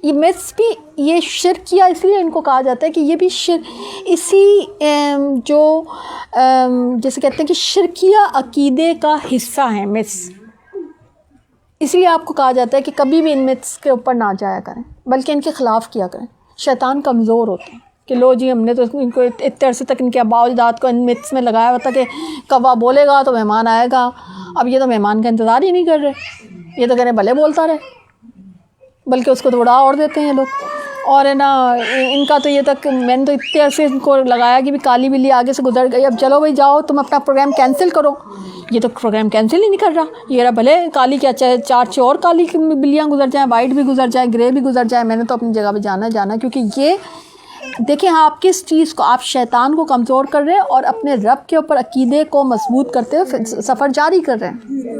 یہ متس بھی، یہ شرکیہ اس لیے ان کو کہا جاتا ہے کہ یہ بھی اسی جو جیسے کہتے ہیں کہ شرکیہ عقیدے کا حصہ ہیں متس. اس لیے آپ کو کہا جاتا ہے کہ کبھی بھی ان متس کے اوپر نہ جایا کریں، بلکہ ان کے خلاف کیا کریں. شیطان کمزور ہوتے ہیں کہ لو جی ہم نے تو ان کو اتنے عرصے تک ان کے آباء و اجداد کو ان متس میں لگایا ہوا تھا کہ کوا بولے گا تو مہمان آئے گا. اب یہ تو مہمان کا انتظار ہی نہیں کر رہے، یہ تو کہہ رہے بھلے بولتا رہے، بلکہ اس کو تو اڑا اور دیتے ہیں لوگ. اور ہے نا ان کا تو یہ تک، میں نے تو اتنے عرصے ان کو لگایا کہ بھی کالی بلی آگے سے گزر گئی، اب چلو بھائی جاؤ تم اپنا پروگرام کینسل کرو. یہ تو پروگرام کینسل ہی نہیں کر رہا، یہ رہا بھلے کالی کیا چاہے 4 اور کالی بلیاں گزر جائیں، وائٹ بھی گزر جائیں، گرے بھی گزر جائیں، میں نے تو اپنی جگہ پہ جانا. کیونکہ یہ دیکھیں آپ کس چیز کو، آپ شیطان کو کمزور کر رہے ہیں اور اپنے رب کے اوپر عقیدے کو مضبوط کرتے ہوئے سفر جاری کر رہے ہیں.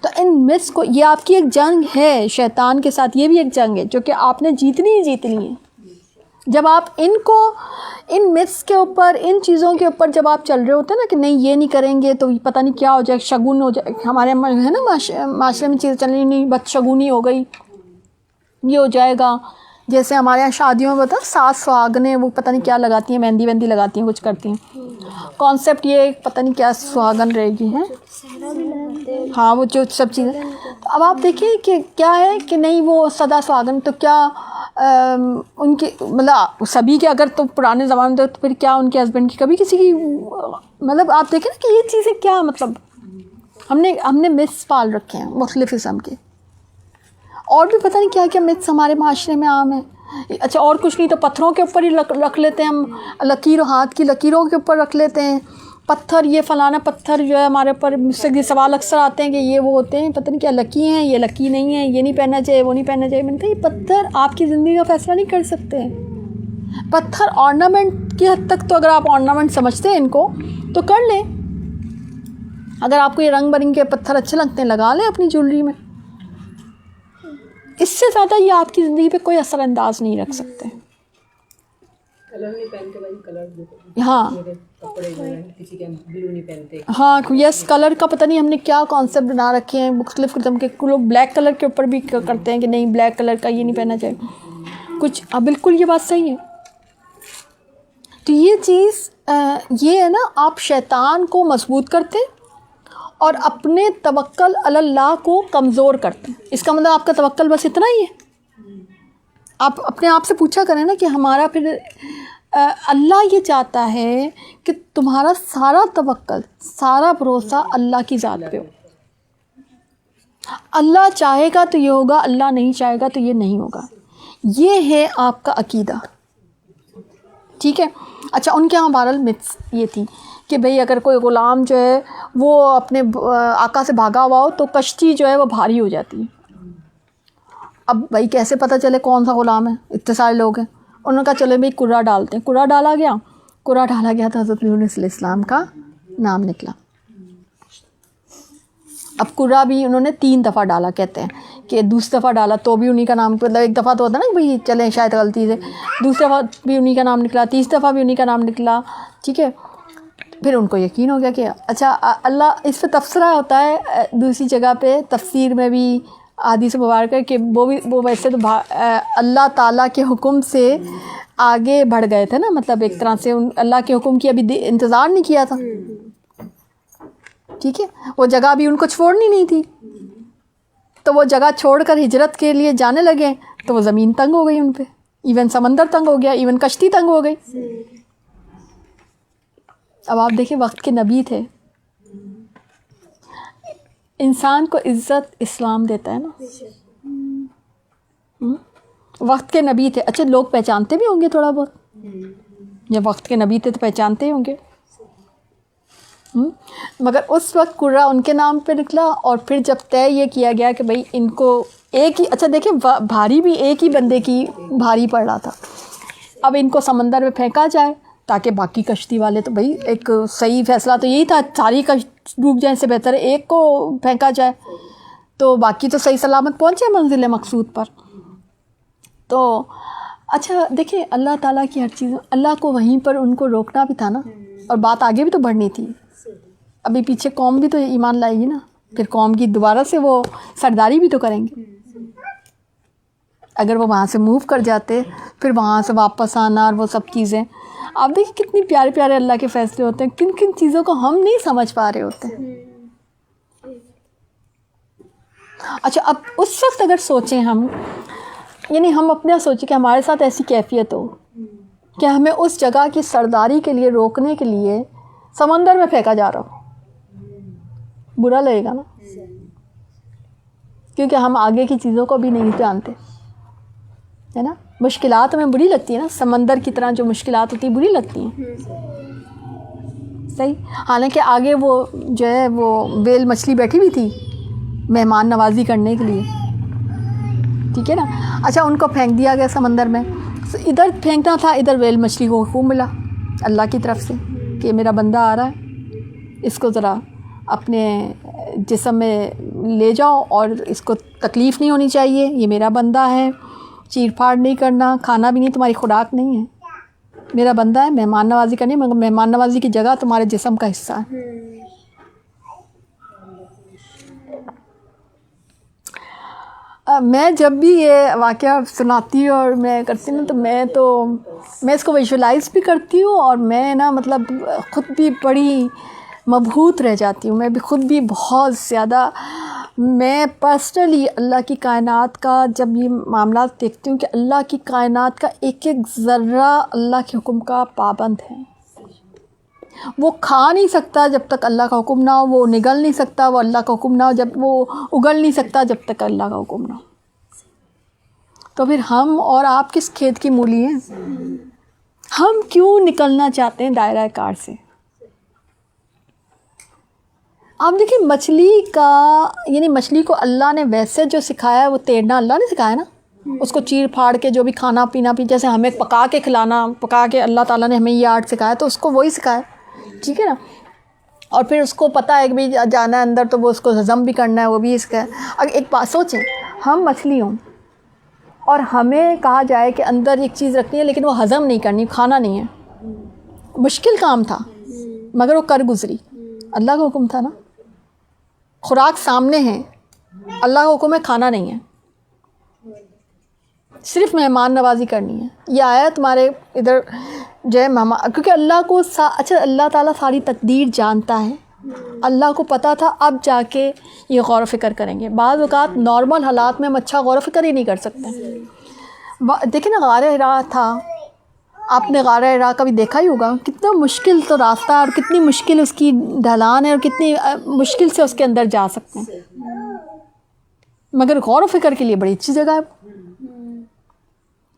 تو ان متس کو، یہ آپ کی ایک جنگ ہے شیطان کے ساتھ، یہ بھی ایک جنگ ہے جو کہ آپ نے جیتنی ہی جیتنی ہے. جب آپ ان کو، ان متس کے اوپر، ان چیزوں کے اوپر جب آپ چل رہے ہوتے ہیں نا کہ نہیں یہ نہیں کریں گے تو پتہ نہیں کیا ہو جائے، شگون ہو جائے. ہمارے ہے نا معاشرے میں چیزیں چلنی نہیں، بد شگونی ہو گئی، یہ ہو جائے گا. جیسے ہمارے یہاں شادیوں میں بتا ساس سہاگنیں وہ پتہ نہیں کیا لگاتی ہیں، مہندی وہندی لگاتی ہیں، کچھ کرتی ہیں. کانسیپٹ یہ پتہ نہیں کیا سہاگن رہے گی ہیں، ہاں وہ جو سب چیزیں. اب آپ دیکھیں کہ کیا ہے کہ نہیں وہ سدا سہاگن، تو کیا ان کے مطلب سبھی کے، اگر تو پرانے زمانے میں تو پھر کیا ان کے ہسبینڈ کی کبھی کسی کی، مطلب آپ دیکھیں نا کہ یہ چیزیں کیا مطلب ہم نے متس پال رکھے ہیں مختلف قسم کے. اور بھی پتہ نہیں کیا کیا متس ہمارے معاشرے میں عام ہیں. اچھا اور کچھ نہیں تو پتھروں کے اوپر ہی رکھ لیتے ہیں ہم، لکیروں، ہاتھ کی لکیروں کے اوپر رکھ لیتے ہیں پتھر. یہ فلانا پتھر جو ہے ہمارے اوپر، مجھ سے یہ سوال اکثر آتے ہیں کہ یہ وہ ہوتے ہیں پتہ نہیں کیا لکی ہیں، یہ لکی نہیں ہے، یہ نہیں پہننا چاہیے، وہ نہیں پہننا چاہیے. میں نے کہا یہ پتھر آپ کی زندگی کا فیصلہ نہیں کر سکتے. پتھر آرنامنٹ کی حد تک تو اگر آپ آرنامنٹ سمجھتے ہیں ان کو تو کر لیں. اگر آپ کو یہ رنگ برنگ کے پتھر اچھے لگتے ہیں لگا لیں اپنی جویلری میں. اس سے زیادہ یہ آپ کی زندگی پہ کوئی اثر انداز نہیں رکھ سکتے. کلر نہیں پہنتے بھائی، کلر ہاں کپڑے جو ہیں کسی کے بلو نہیں پہنتے. ہاں یس، کلر کا پتہ نہیں ہم نے کیا کانسیپٹ بنا رکھے ہیں مختلف قسم کے. لوگ بلیک کلر کے اوپر بھی کرتے ہیں کہ نہیں بلیک کلر کا یہ نہیں پہننا چاہیے کچھ. بالکل یہ بات صحیح ہے. تو یہ چیز یہ ہے نا، آپ شیطان کو مضبوط کرتے ہیں اور اپنے توکل علی اللہ کو کمزور کرتے ہیں. اس کا مطلب آپ کا توکل بس اتنا ہی ہے آپ اپنے آپ سے پوچھا کریں نا کہ ہمارا پھر اللہ یہ چاہتا ہے کہ تمہارا سارا توکل، سارا بھروسہ اللہ کی ذات پہ ہو. اللہ چاہے گا تو یہ ہوگا، اللہ نہیں چاہے گا تو یہ نہیں ہوگا. یہ ہے آپ کا عقیدہ. ٹھیک ہے. اچھا ان کے یہاں بہرحال متس یہ تھی کہ بھئی اگر کوئی غلام جو ہے وہ اپنے آقا سے بھاگا ہوا ہو تو کشتی جو ہے وہ بھاری ہو جاتی ہے. اب بھائی کیسے پتہ چلے کون سا غلام ہے، اتنے سارے لوگ ہیں. انہوں نے کہا چلے بھئی کرا ڈالتے ہیں. کرا ڈالا گیا تو حضرت یونس علیہ السلام کا نام نکلا. اب کرا بھی انہوں نے 3 دفعہ ڈالا کہتے ہیں کہ دوسری دفعہ ڈالا تو بھی انہی کا نام، مطلب ایک دفعہ تو ہوتا ہے نا بھئی چلیں شاید غلطی سے، دوسری دفعہ بھی انہی کا نام نکلا، تیسری دفعہ بھی انہی کا نام نکلا. ٹھیک ہے. پھر ان کو یقین ہو گیا کہ اچھا اللہ، اس پہ تبصرہ ہوتا ہے دوسری جگہ پہ تفسیر میں بھی احادیث مبارکہ کہ وہ ویسے تو اللہ تعالیٰ کے حکم سے آگے بڑھ گئے تھے نا، مطلب ایک طرح سے اللہ کے حکم کی ابھی انتظار نہیں کیا تھا. ٹھیک ہے. وہ جگہ بھی ان کو چھوڑنی نہیں تھی، تو وہ جگہ چھوڑ کر ہجرت کے لیے جانے لگے تو وہ زمین تنگ ہو گئی ان پہ، ایون سمندر تنگ ہو گیا، ایون کشتی تنگ ہو گئی. اب آپ دیکھیں وقت کے نبی تھے. انسان کو عزت اسلام دیتا ہے نا. وقت کے نبی تھے. اچھا لوگ پہچانتے بھی ہوں گے تھوڑا بہت، یا وقت کے نبی تھے تو پہچانتے ہی ہوں گے. مگر اس وقت قرہ ان کے نام پہ نکلا، اور پھر جب طے یہ کیا گیا کہ بھئی ان کو ایک ہی، اچھا دیکھیں بھاری بھی ایک ہی بندے کی بھاری پڑ رہا تھا. اب ان کو سمندر میں پھینکا جائے تاکہ باقی کشتی والے، تو بھئی ایک صحیح فیصلہ تو یہی تھا، ساری ڈوب جائیں سے بہتر ہے ایک کو پھینکا جائے تو باقی تو صحیح سلامت پہنچے منزل مقصود پر. تو اچھا دیکھیں اللہ تعالیٰ کی ہر چیز، اللہ کو وہیں پر ان کو روکنا بھی تھا نا، اور بات آگے بھی تو بڑھنی تھی. ابھی پیچھے قوم بھی تو ایمان لائے گی نا، پھر قوم کی دوبارہ سے وہ سرداری بھی تو کریں گے. اگر وہ وہاں سے موو کر جاتے پھر وہاں سے واپس آنا اور وہ سب چیزیں، آپ دیکھیں کتنی پیارے پیارے اللہ کے فیصلے ہوتے ہیں، کن کن چیزوں کو ہم نہیں سمجھ پا رہے ہوتے ہیں. اچھا اب اس وقت اگر سوچیں ہم، یعنی ہم اپنا سوچیں کہ ہمارے ساتھ ایسی کیفیت ہو کہ ہمیں اس جگہ کی سرداری کے لیے روکنے کے لیے سمندر میں پھینکا جا رہا ہو، برا لگے گا نا، کیونکہ ہم آگے کی چیزوں کو بھی نہیں جانتے، ہے نا. مشکلات ہمیں بری لگتی ہیں نا، سمندر کی طرح جو مشکلات ہوتی ہیں بری لگتی ہیں. صحیح. حالانکہ آگے وہ جو ہے وہ ویل مچھلی بیٹھی ہوئی تھی مہمان نوازی کرنے کے لیے. ٹھیک ہے نا. اچھا ان کو پھینک دیا گیا سمندر میں، ادھر پھینکنا تھا، ادھر ویل مچھلی کو حکم ملا اللہ کی طرف سے کہ میرا بندہ آ رہا ہے، اس کو ذرا اپنے جسم میں لے جاؤ اور اس کو تکلیف نہیں ہونی چاہیے، یہ میرا بندہ ہے، چیر پھاڑ نہیں کرنا، کھانا بھی نہیں، تمہاری خوراک نہیں ہے، میرا بندہ ہے، مہمان نوازی کرنی، مگر مہمان نوازی کی جگہ تمہارے جسم کا حصہ ہے. میں جب بھی یہ واقعہ سناتی ہوں اور میں کرتی ہوں تو میں اس کو ویژولائز بھی کرتی ہوں، اور میں نا مطلب خود بھی بڑی مبہوت رہ جاتی ہوں. میں بھی خود بھی بہت زیادہ، میں پرسنلی اللہ کی کائنات کا جب یہ معاملات دیکھتی ہوں کہ اللہ کی کائنات کا ایک ایک ذرہ اللہ کے حکم کا پابند ہے. وہ کھا نہیں سکتا جب تک اللہ کا حکم نہ ہو، وہ نگل نہیں سکتا وہ اللہ کا حکم نہ ہو، جب وہ اگل نہیں سکتا جب تک اللہ کا حکم نہ ہو. تو پھر ہم اور آپ کس کھیت کی مولی ہیں؟ ہم کیوں نکلنا چاہتے ہیں دائرہ کار سے؟ آپ دیکھیں مچھلی کا، یعنی مچھلی کو اللہ نے ویسے جو سکھایا ہے وہ تیرنا اللہ نے سکھایا نا، اس کو چیر پھاڑ کے جو بھی کھانا پینا بھی، جیسے ہمیں پکا کے کھلانا، پکا کے اللہ تعالیٰ نے ہمیں یہ آرٹ سکھایا تو اس کو وہی سکھایا. ٹھیک ہے نا. اور پھر اس کو پتہ ہے کہ بھی جانا ہے اندر تو وہ اس کو ہضم بھی کرنا ہے، وہ بھی اس کا ہے. اگر ایک بات سوچیں، ہم مچھلی ہوں اور ہمیں کہا جائے کہ اندر ایک چیز رکھنی ہے لیکن وہ ہضم نہیں کرنی، کھانا نہیں ہے، مشکل کام تھا مگر وہ کر گزری، اللہ کا حکم تھا نا. خوراک سامنے ہے، اللہ کا حکم ہے کھانا نہیں ہے، صرف مہمان نوازی کرنی ہے. یہ آیا تمہارے ادھر جو ہے کیونکہ اللہ کو اچھا اللہ تعالیٰ ساری تقدیر جانتا ہے، اللہ کو پتہ تھا اب جا کے یہ غور و فکر کریں گے. بعض اوقات نارمل حالات میں ہم اچھا غور و فکر ہی نہیں کر سکتے، دیکھیں نا غار حرا تھا، آپ نے غار حرا کا بھی دیکھا ہی ہوگا، کتنا مشکل تو راستہ ہے اور کتنی مشکل اس کی ڈھلان ہے اور کتنی مشکل سے اس کے اندر جا سکتے ہیں، مگر غور و فکر کے لیے بڑی اچھی جگہ ہے۔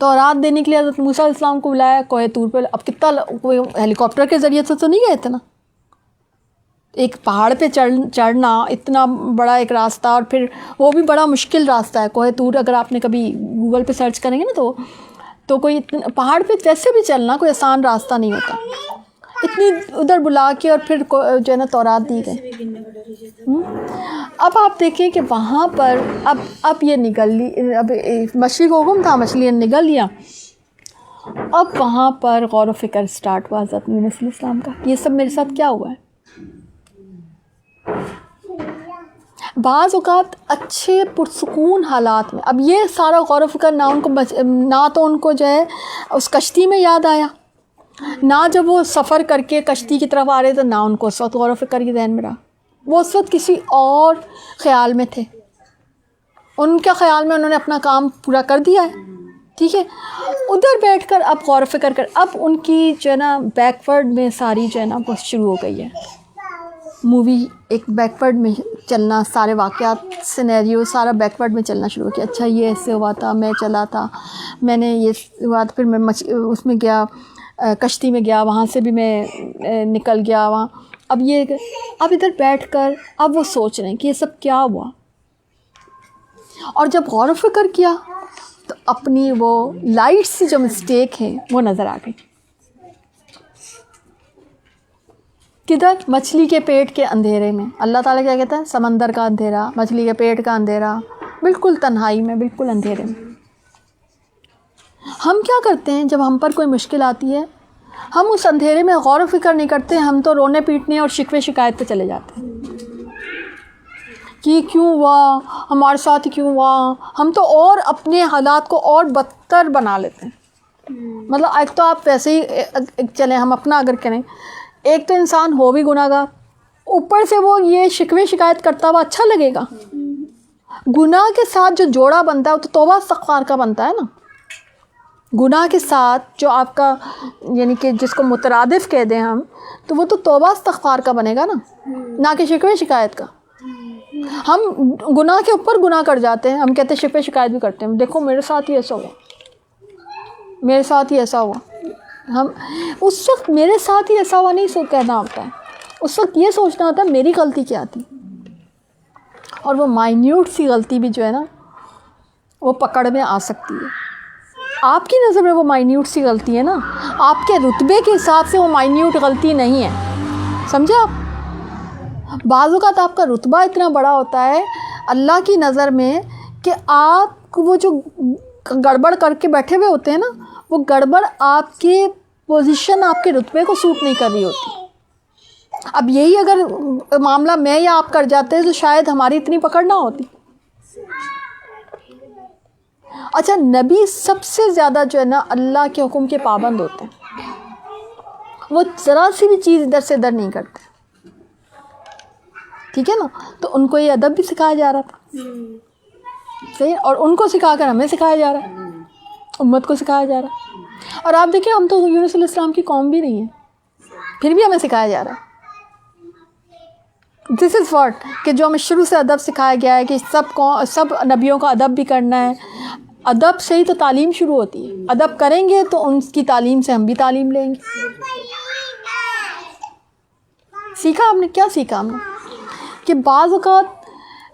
تورات دینے کے لیے حضرت موسیٰ علیہ السلام کو بلایا کوہ طور پہ، اب کتنا کوئی ہیلی کاپٹر کے ذریعے سے تو نہیں گئے تھے نا، ایک پہاڑ پہ چڑھنا اتنا بڑا ایک راستہ، اور پھر وہ بھی بڑا مشکل راستہ ہے کوہ طور، اگر آپ نے کبھی گوگل پہ سرچ کریں گے نا تو کوئی پہاڑ پہ ویسے بھی چلنا کوئی آسان راستہ نہیں ہوتا، اتنی ادھر بلا کے اور پھر جو ہے نا تورات دی گئی۔ اب آپ دیکھیں کہ وہاں پر اب یہ نگل لی، اب مچھلی کو حکم تھا، مچھلی نے نگل لیا، اب وہاں پر غور و فکر سٹارٹ ہوا حضرت یونس علیہ السلام کا، یہ سب میرے ساتھ کیا ہوا ہے۔ بعض اوقات اچھے پرسکون حالات میں، اب یہ سارا غور و فکر نہ تو ان کو جو ہے اس کشتی میں یاد آیا، نہ جب وہ سفر کر کے کشتی کی طرف آ رہے تھے، نہ ان کو اس وقت غور و فکر کی ذہن میں رہا، وہ اس وقت کسی اور خیال میں تھے، ان کے خیال میں انہوں نے اپنا کام پورا کر دیا ہے، ٹھیک ہے، ادھر بیٹھ کر اب غور و فکر کر، اب ان کی جو ہے نا بیکورڈ میں ساری جو ہے نا وہ شروع ہو گئی ہے مووی، ایک بیکورڈ میں چلنا، سارے واقعات سینیریو سارا بیکورڈ میں چلنا شروع کیا، اچھا یہ ایسے ہوا تھا، میں چلا تھا، میں نے یہ ہوا تھا، پھر میں اس میں گیا، کشتی میں گیا، وہاں سے بھی میں نکل گیا وہاں، اب ادھر بیٹھ کر اب وہ سوچ رہے ہیں کہ یہ سب کیا ہوا، اور جب غور و فکر کیا تو اپنی وہ لائٹ سی جو مسٹیک ہے وہ نظر آ گئی، کدھر؟ مچھلی کے پیٹ کے اندھیرے میں۔ اللہ تعالیٰ کیا کہتا ہے؟ سمندر کا اندھیرا، مچھلی کے پیٹ کا اندھیرا، بالکل تنہائی میں، بالکل اندھیرے میں۔ ہم کیا کرتے ہیں جب ہم پر کوئی مشکل آتی ہے؟ ہم اس اندھیرے میں غور و فکر نہیں کرتے، ہم تو رونے پیٹنے اور شکوے شکایت پہ چلے جاتے ہیں کہ کیوں ہوا، ہمارے ساتھ کیوں ہوا، ہم تو اور اپنے حالات کو اور بدتر بنا لیتے ہیں۔ مطلب ایک تو آپ ویسے ہی چلیں، ہم اپنا اگر کریں، ایک تو انسان ہو بھی گناہ گار، اوپر سے وہ یہ شکوے شکایت کرتا ہوا اچھا لگے گا؟ گناہ کے ساتھ جو جوڑا بنتا ہے وہ تو توبہ استغفار کا بنتا ہے نا، گناہ کے ساتھ جو آپ کا یعنی کہ جس کو مترادف کہہ دیں ہم، تو وہ تو توبہ استغفار کا بنے گا نا، نہ کہ شکوے شکایت کا۔ ہم گناہ کے اوپر گناہ کر جاتے ہیں، ہم کہتے ہیں شکوے شکایت بھی کرتے ہیں، دیکھو میرے ساتھ ہی ایسا ہوا، میرے ساتھ ہی ایسا ہوا۔ ہم اس وقت میرے ساتھ ہی ایسا ہوا نہیں کہنا ہوتا ہے، اس وقت یہ سوچنا ہوتا ہے میری غلطی کیا تھی، اور وہ مائنیوٹ سی غلطی بھی جو ہے نا وہ پکڑ میں آ سکتی ہے۔ آپ کی نظر میں وہ مائنیوٹ سی غلطی ہے نا، آپ کے رتبے کے حساب سے وہ مائنیوٹ غلطی نہیں ہے، سمجھے آپ؟ بعض اوقات آپ کا رتبہ اتنا بڑا ہوتا ہے اللہ کی نظر میں کہ آپ وہ جو گڑبڑ کر کے بیٹھے ہوئے ہوتے ہیں نا، وہ گڑبڑ آپ کے پوزیشن، آپ کے رتبے کو سوٹ نہیں کر رہی ہوتی۔ اب یہی اگر معاملہ میں یا آپ کر جاتے تو شاید ہماری اتنی پکڑ نہ ہوتی۔ اچھا، نبی سب سے زیادہ جو ہے نا اللہ کے حکم کے پابند ہوتے ہیں، وہ ذرا سی بھی چیز ادھر سے ادھر نہیں کرتے، ٹھیک ہے نا، تو ان کو یہ ادب بھی سکھایا جا رہا تھا، صحیح، اور ان کو سکھا کر ہمیں سکھایا جا رہا ہے، امت کو سکھایا جا رہا ہے۔ اور آپ دیکھیں ہم تو یونس علیہ السلام کی قوم بھی نہیں ہیں، پھر بھی ہمیں سکھایا جا رہا ہے۔ دس از واٹ، کہ جو ہمیں شروع سے ادب سکھایا گیا ہے کہ سب نبیوں کا ادب بھی کرنا ہے، ادب سے ہی تو تعلیم شروع ہوتی ہے، ادب کریں گے تو ان کی تعلیم سے ہم بھی تعلیم لیں گے۔ سیکھا ہم نے، کیا سیکھا ہم نے؟ کہ بعض اوقات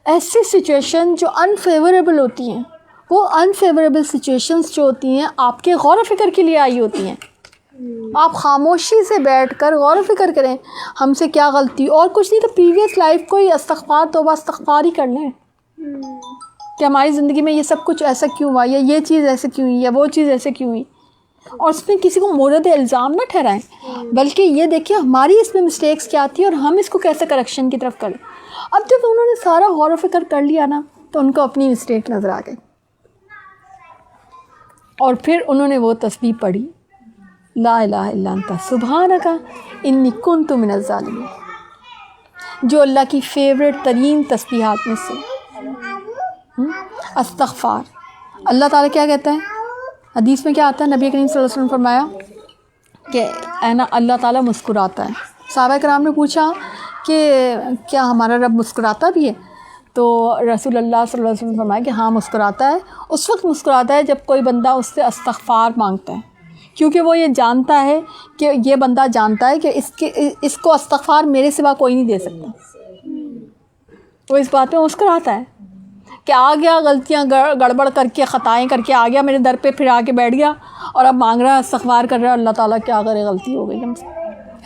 ایسی سچویشن جو انفیوریبل ہوتی ہیں، وہ انفیوریبل سچویشنز جو ہوتی ہیں آپ کے غور و فکر کے لیے آئی ہوتی ہیں، آپ خاموشی سے بیٹھ کر غور و فکر کریں ہم سے کیا غلطی، اور کچھ نہیں تو پریویس لائف کو ہی استغفار توبہ استغفار ہی کر لیں کہ ہماری زندگی میں یہ سب کچھ ایسا کیوں ہوا، یا یہ چیز ایسے کیوں ہوئی، یا وہ چیز ایسے کیوں ہوئی، اور اس میں کسی کو مورد الزام نہ ٹھہرائیں، بلکہ یہ دیکھیں ہماری اس میں مسٹیکس کیا تھی اور ہم اس کو کیسے کریکشن کی طرف کریں۔ اب جب انہوں نے سارا غور و فکر کر لیا نا تو ان کو اپنی مسٹیک نظر آ گئی، اور پھر انہوں نے وہ تسبیح پڑھی، لا الہ الا انت سبحانک انی کنت من الظالمین، جو اللہ کی فیوریٹ ترین تسبیحات میں سے استغفار۔ اللہ تعالیٰ کیا کہتا ہے؟ حدیث میں کیا آتا ہے، نبی کریم صلی اللہ علیہ وسلم نے فرمایا کہ اے نا اللہ تعالیٰ مسکراتا ہے. صحابہ کرام نے پوچھا کہ کیا ہمارا رب مسکراتا بھی ہے؟ تو رسول اللہ صلی اللہ علیہ وسلم نے فرمایا کہ ہاں مسکراتا ہے. اس وقت مسکراتا ہے جب کوئی بندہ اس سے استغفار مانگتا ہے، کیونکہ وہ یہ جانتا ہے کہ یہ بندہ جانتا ہے کہ اس کو استغفار میرے سوا کوئی نہیں دے سکتا. وہ اس بات میں مسکراتا ہے کہ آ گیا غلطیاں گڑبڑ کر کے خطائیں کر کے آ گیا میرے در پہ، پھر آ کے بیٹھ گیا اور اب مانگ رہا ہے، استغفار کر رہا ہے. اللہ تعالیٰ کیا کرے، غلطی ہو گئی.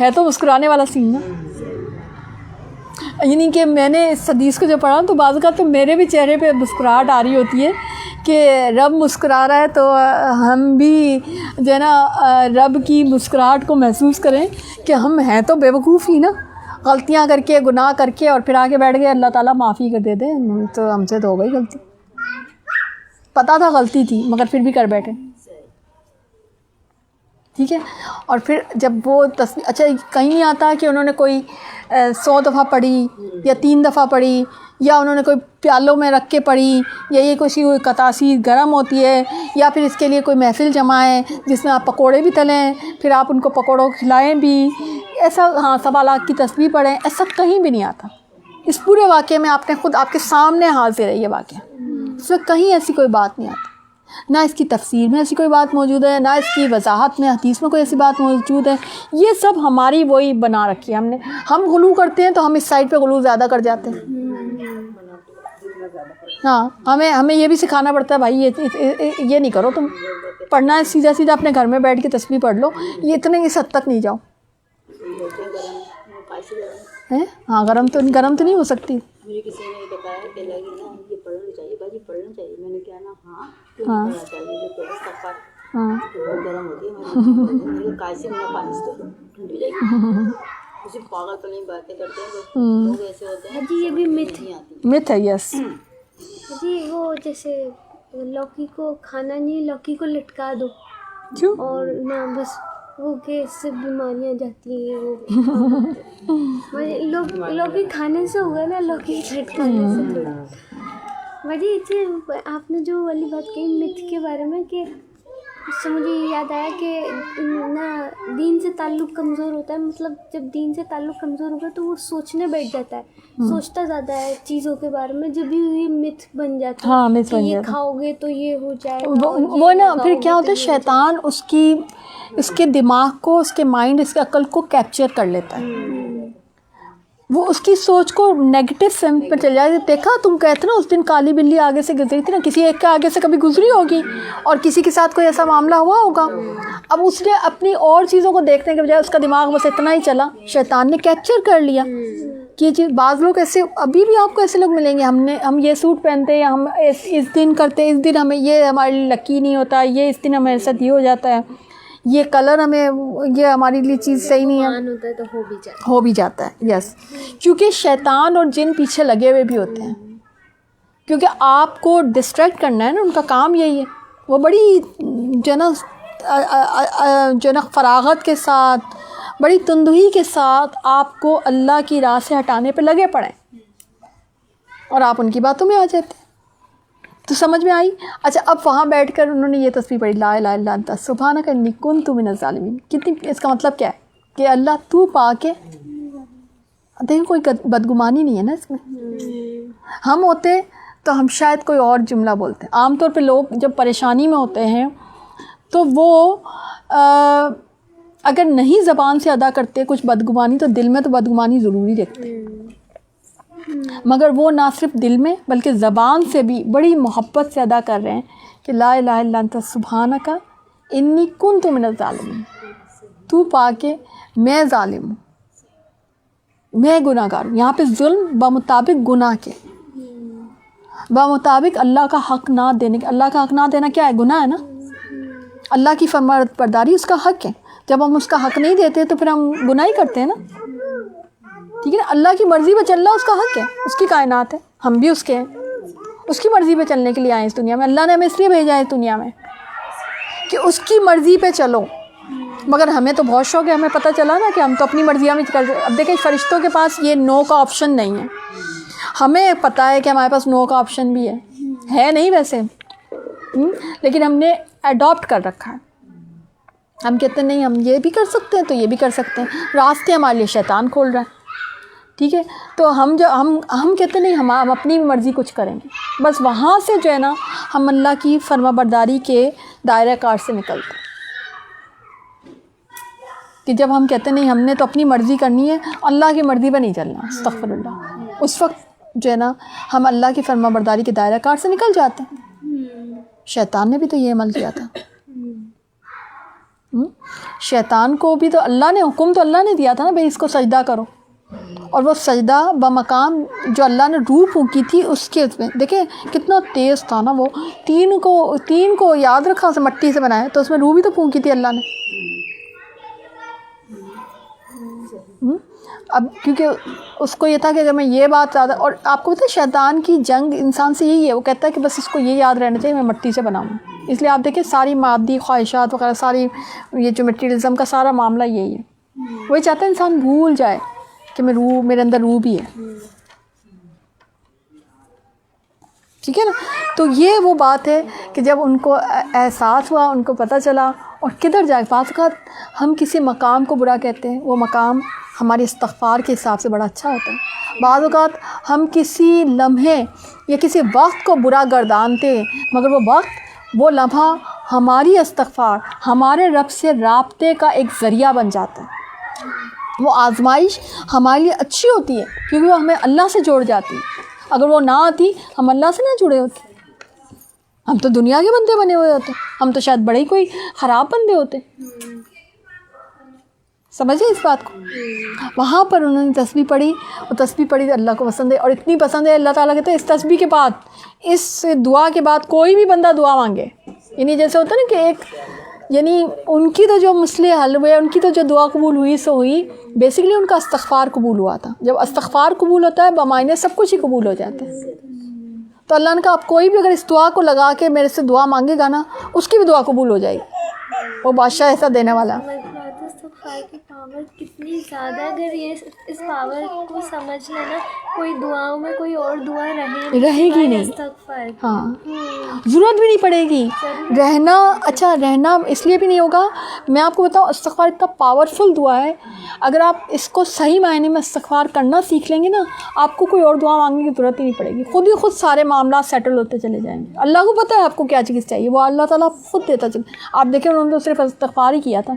ہے تو مسکرانے والا سین نا. یعنی کہ میں نے اس حدیث کو جو پڑھا تو بعض اوقات تو میرے بھی چہرے پہ مسکراہٹ آ رہی ہوتی ہے کہ رب مسکرا رہا ہے تو ہم بھی جو ہے نا رب کی مسکراہٹ کو محسوس کریں کہ ہم ہیں تو بے وقوف ہی نا، غلطیاں کر کے گناہ کر کے اور پھر آگے بیٹھ گئے. اللہ تعالیٰ معافی کر دے دے، تو ہم سے تو ہو گئی غلطی، پتہ تھا غلطی تھی مگر پھر بھی کر بیٹھے. ٹھیک ہے. اور پھر جب وہ تصویر، اچھا کہیں نہیں آتا کہ انہوں نے کوئی 100 دفعہ پڑھی یا 3 دفعہ پڑھی، یا انہوں نے کوئی پیالوں میں رکھ کے پڑھی، یا یہ کوئی کتاسی گرم ہوتی ہے، یا پھر اس کے لیے کوئی محفل جمع ہے جس میں آپ پکوڑے بھی تلیں، پھر آپ ان کو پکوڑوں کھلائیں بھی، ایسا ہاں 1.25 لاکھ کی تسبیح پڑھیں، ایسا کہیں بھی نہیں آتا. اس پورے واقعے میں آپ نے خود آپ کے سامنے حاضر ہے یہ واقعہ، اس میں کہیں ایسی کوئی بات نہیں آتی. نہ اس کی تفسیر میں ایسی کوئی بات موجود ہے، نہ اس کی وضاحت میں حدیث میں کوئی ایسی بات موجود ہے. یہ سب ہماری وہی بنا رکھی ہے ہم غلو کرتے ہیں تو ہم اس سائڈ پہ غلو زیادہ کر جاتے ہیں. ہاں ہمیں یہ بھی سکھانا پڑتا ہے بھائی یہ نہیں کرو، تم پڑھنا ہے سیدھا سیدھا اپنے گھر میں بیٹھ کے تسبیح پڑھ لو، یہ اتنے اس حد تک نہیں جاؤ. ہاں گرم تو نہیں ہو سکتی. مجھے کسی نے بتایا کہ لگی نا یہ پڑھنا چاہیے باجی، پڑھنا چاہیے. میں نے کیا نا ہاں پڑھنا چاہیے، جو تو استغفار بہت گرم ہوتی ہے. میرے کاسی میں پانی سے ٹھنڈی جائے گی. اسے پاگل تو نہیں باتیں کرتے ہیں لوگ ایسے ہوتے ہیں. جی یہ بھی مت ہے. یس جی وہ جیسے لوکی کو کھانا نہیں، لوکی کو لٹکا دو، کیوں؟ اور نہ بس وہ کہ اس سے بیماریاں جاتی ہیں. وہ لوکی کھانے سے ہوگا نا، لوکی لٹکانے سے تھوڑا. مجھے آپ نے جو والی بات کہی متھ کے بارے میں، کہ اس سے مجھے یاد آیا کہ نا دین سے تعلق کمزور ہوتا ہے. مطلب جب دین سے تعلق کمزور ہوگا تو وہ سوچنے بیٹھ جاتا ہے، سوچتا زیادہ ہے چیزوں کے بارے میں، جب بھی یہ متھ بن جاتا ہے. ہاں متھ بن یہ جاتا ہے. کھاؤ گے تو یہ ہو جائے وہ نا پھر کیا ہوتا ہے، شیطان اس کے دماغ کو، اس کے مائنڈ، اس کے عقل کو کیپچر کر لیتا ہے. وہ اس کی سوچ کو نیگیٹو سمت پر چل جائے. دیکھا تم کہتے نا اس دن کالی بلی آگے سے گزری تھی نا، کسی ایک کے آگے سے کبھی گزری ہوگی اور کسی کے ساتھ کوئی ایسا معاملہ ہوا ہوگا. اب اس نے اپنی اور چیزوں کو دیکھنے کے بجائے اس کا دماغ بس اتنا ہی چلا، شیطان نے کیپچر کر لیا کہ یہ چیز. بعض لوگ ایسے، ابھی بھی آپ کو ایسے لوگ ملیں گے، ہم یہ سوٹ پہنتے ہیں، ہم اس دن کرتے ہیں، اس دن ہمیں یہ ہمارے لکی نہیں ہوتا، یہ اس دن ہمیں ساتھ یہ ہو جاتا ہے، یہ کلر ہمیں، یہ ہمارے لیے چیز صحیح نہیں ہے، ہوتا ہے تو ہو بھی جاتا ہے. یس کیونکہ شیطان اور جن پیچھے لگے ہوئے بھی ہوتے ہیں، کیونکہ آپ کو ڈسٹریکٹ کرنا ہے نا، ان کا کام یہی ہے. وہ بڑی جو نا فراغت کے ساتھ، بڑی تندہی کے ساتھ آپ کو اللہ کی راہ سے ہٹانے پہ لگے پڑے اور آپ ان کی باتوں میں آ جاتے ہیں. تو سمجھ میں آئی؟ اچھا اب وہاں بیٹھ کر انہوں نے یہ تسبیح پڑھی، لا الہ الا انت سبحانک انی کنت من الظالمین. کتنی، اس کا مطلب کیا ہے کہ اللہ تو پاک ہے. دیکھیں کوئی بدگمانی نہیں ہے نا اس میں. ہم ہوتے تو ہم شاید کوئی اور جملہ بولتے ہیں. عام طور پہ لوگ جب پریشانی میں ہوتے ہیں تو وہ اگر نہیں زبان سے ادا کرتے کچھ بدگمانی، تو دل میں تو بدگمانی ضروری رکھتے ہیں. مگر وہ نہ صرف دل میں بلکہ زبان سے بھی بڑی محبت سے ادا کر رہے ہیں کہ لا الہ الا انت سبحانک انی کنت من الظالمین. تو پاک ہے، میں ظالم ہوں، میں گناہ گار ہوں. یہاں پہ ظلم بمطابق گناہ کے، بمطابق اللہ کا حق نہ دینے کے. اللہ کا حق نہ دینا کیا ہے؟ گناہ ہے نا. اللہ کی فرما برداری اس کا حق ہے. جب ہم اس کا حق نہیں دیتے تو پھر ہم گناہ ہی کرتے ہیں نا. ٹھیک ہے نا. اللہ کی مرضی پہ چلنا اس کا حق ہے، اس کی کائنات ہے، ہم بھی اس کے ہیں. اس کی مرضی پہ چلنے کے لیے آئے اس دنیا میں. اللہ نے ہمیں اس لیے بھیجا ہے اس دنیا میں کہ اس کی مرضی پہ چلو. مگر ہمیں تو بہت شوق ہے، ہمیں پتہ چلا نا کہ ہم تو اپنی مرضیاں میں کر. اب دیکھیں فرشتوں کے پاس یہ نو کا آپشن نہیں ہے. ہمیں پتہ ہے کہ ہمارے پاس نو کا آپشن بھی ہے نہیں ویسے، لیکن ہم نے اڈاپٹ کر رکھا ہے. ہم کہتے ہیں نہیں ہم یہ بھی کر سکتے ہیں تو یہ بھی کر سکتے ہیں, راستے ہمارے لیے شیطان کھول رہا ہے. ٹھیک ہے, تو ہم کہتے ہیں نہیں ہم اپنی مرضی کچھ کریں گے, بس وہاں سے جو ہے نا ہم اللہ کی فرما برداری کے دائرہ کار سے نکلتے ہیں. کہ جب ہم کہتے ہیں نہیں ہم نے تو اپنی مرضی کرنی ہے, اللہ کی مرضی پہ نہیں چلنا, استغفر اللہ, اس وقت جو ہے نا ہم اللہ کی فرما برداری کے دائرہ کار سے نکل جاتے ہیں. شیطان نے بھی تو یہ عمل کیا تھا. شیطان کو بھی تو اللہ نے حکم تو اللہ نے دیا تھا نا بھائی اس کو سجدہ کرو, اور وہ سجدہ بمقام جو اللہ نے روح پھونکی تھی اس کے میں دیکھیں کتنا تیز تھا نا. وہ تین کو یاد رکھا اسے مٹی سے بنایا, تو اس میں روح بھی تو پھونکی تھی اللہ نے. اب کیونکہ اس کو یہ تھا کہ اگر میں یہ بات زیادہ, اور آپ کو پتہ ہے شیطان کی جنگ انسان سے یہی ہے, وہ کہتا ہے کہ بس اس کو یہ یاد رہنا چاہیے میں مٹی سے بناؤں. اس لیے آپ دیکھیں ساری مادی خواہشات وغیرہ ساری یہ جو مٹیریلزم کا سارا معاملہ یہی ہے. وہی چاہتا ہے انسان بھول جائے کہ میرے اندر روح بھی ہے. ٹھیک ہے نا. تو یہ وہ بات ہے کہ جب ان کو احساس ہوا, ان کو پتہ چلا, اور کدھر جائے. بعض اوقات ہم کسی مقام کو برا کہتے ہیں, وہ مقام ہمارے استغفار کے حساب سے بڑا اچھا ہوتا ہے. بعض اوقات ہم کسی لمحے یا کسی وقت کو برا گردانتے ہیں, مگر وہ وقت وہ لمحہ ہماری استغفار ہمارے رب سے رابطے کا ایک ذریعہ بن جاتا ہے. وہ آزمائش ہمارے لیے اچھی ہوتی ہے کیونکہ وہ ہمیں اللہ سے جوڑ جاتی ہے. اگر وہ نہ آتی ہم اللہ سے نہ جڑے ہوتے, ہم تو دنیا کے بندے بنے ہوئے ہوتے, ہم تو شاید بڑے ہی کوئی خراب بندے ہوتے. سمجھے اس بات کو. وہاں پر انہوں نے تسبیح پڑھی, اور تسبیح پڑھی تو اللہ کو پسند ہے, اور اتنی پسند ہے اللہ تعالیٰ کہتے ہیں اس تسبیح کے بعد, اس دعا کے بعد کوئی بھی بندہ دعا مانگے, یعنی جیسے ہوتا ہے نا کہ ایک یعنی ان کی تو جو مسئلے حل ہوئے, ان کی تو جو دعا قبول ہوئی سو ہوئی, بیسیکلی ان کا استغفار قبول ہوا تھا. جب استغفار قبول ہوتا ہے بمعنی سب کچھ ہی قبول ہو جاتا ہے. تو اللہ نے کہا آپ کوئی بھی اگر اس دعا کو لگا کے میرے سے دعا مانگے گا نا, اس کی بھی دعا قبول ہو جائے گی. وہ بادشاہ ایسا دینے والا. استغفار کی پاور کتنی زیادہ ہے, اگر یہ اس پاور کو سمجھ لینا کوئی دعاؤں میں کوئی اور دعا رہے گی نہیں. استغفار ہاں ضرورت بھی نہیں پڑے گی رہنا. اچھا رہنا اس لیے بھی نہیں ہوگا. میں آپ کو بتاؤں استغفار اتنا پاورفل دعا ہے, اگر آپ اس کو صحیح معنی میں استغفار کرنا سیکھ لیں گے نا, آپ کو کوئی اور دعا مانگنے کی ضرورت ہی نہیں پڑے گی. خود ہی خود سارے معاملات سیٹل ہوتے چلے جائیں گے. اللہ کو پتہ ہے آپ کو کیا چیز چاہیے, وہ اللہ تعالیٰ خود دیتا چلے. آپ دیکھیں انہوں نے تو صرف استغفار ہی کیا تھا,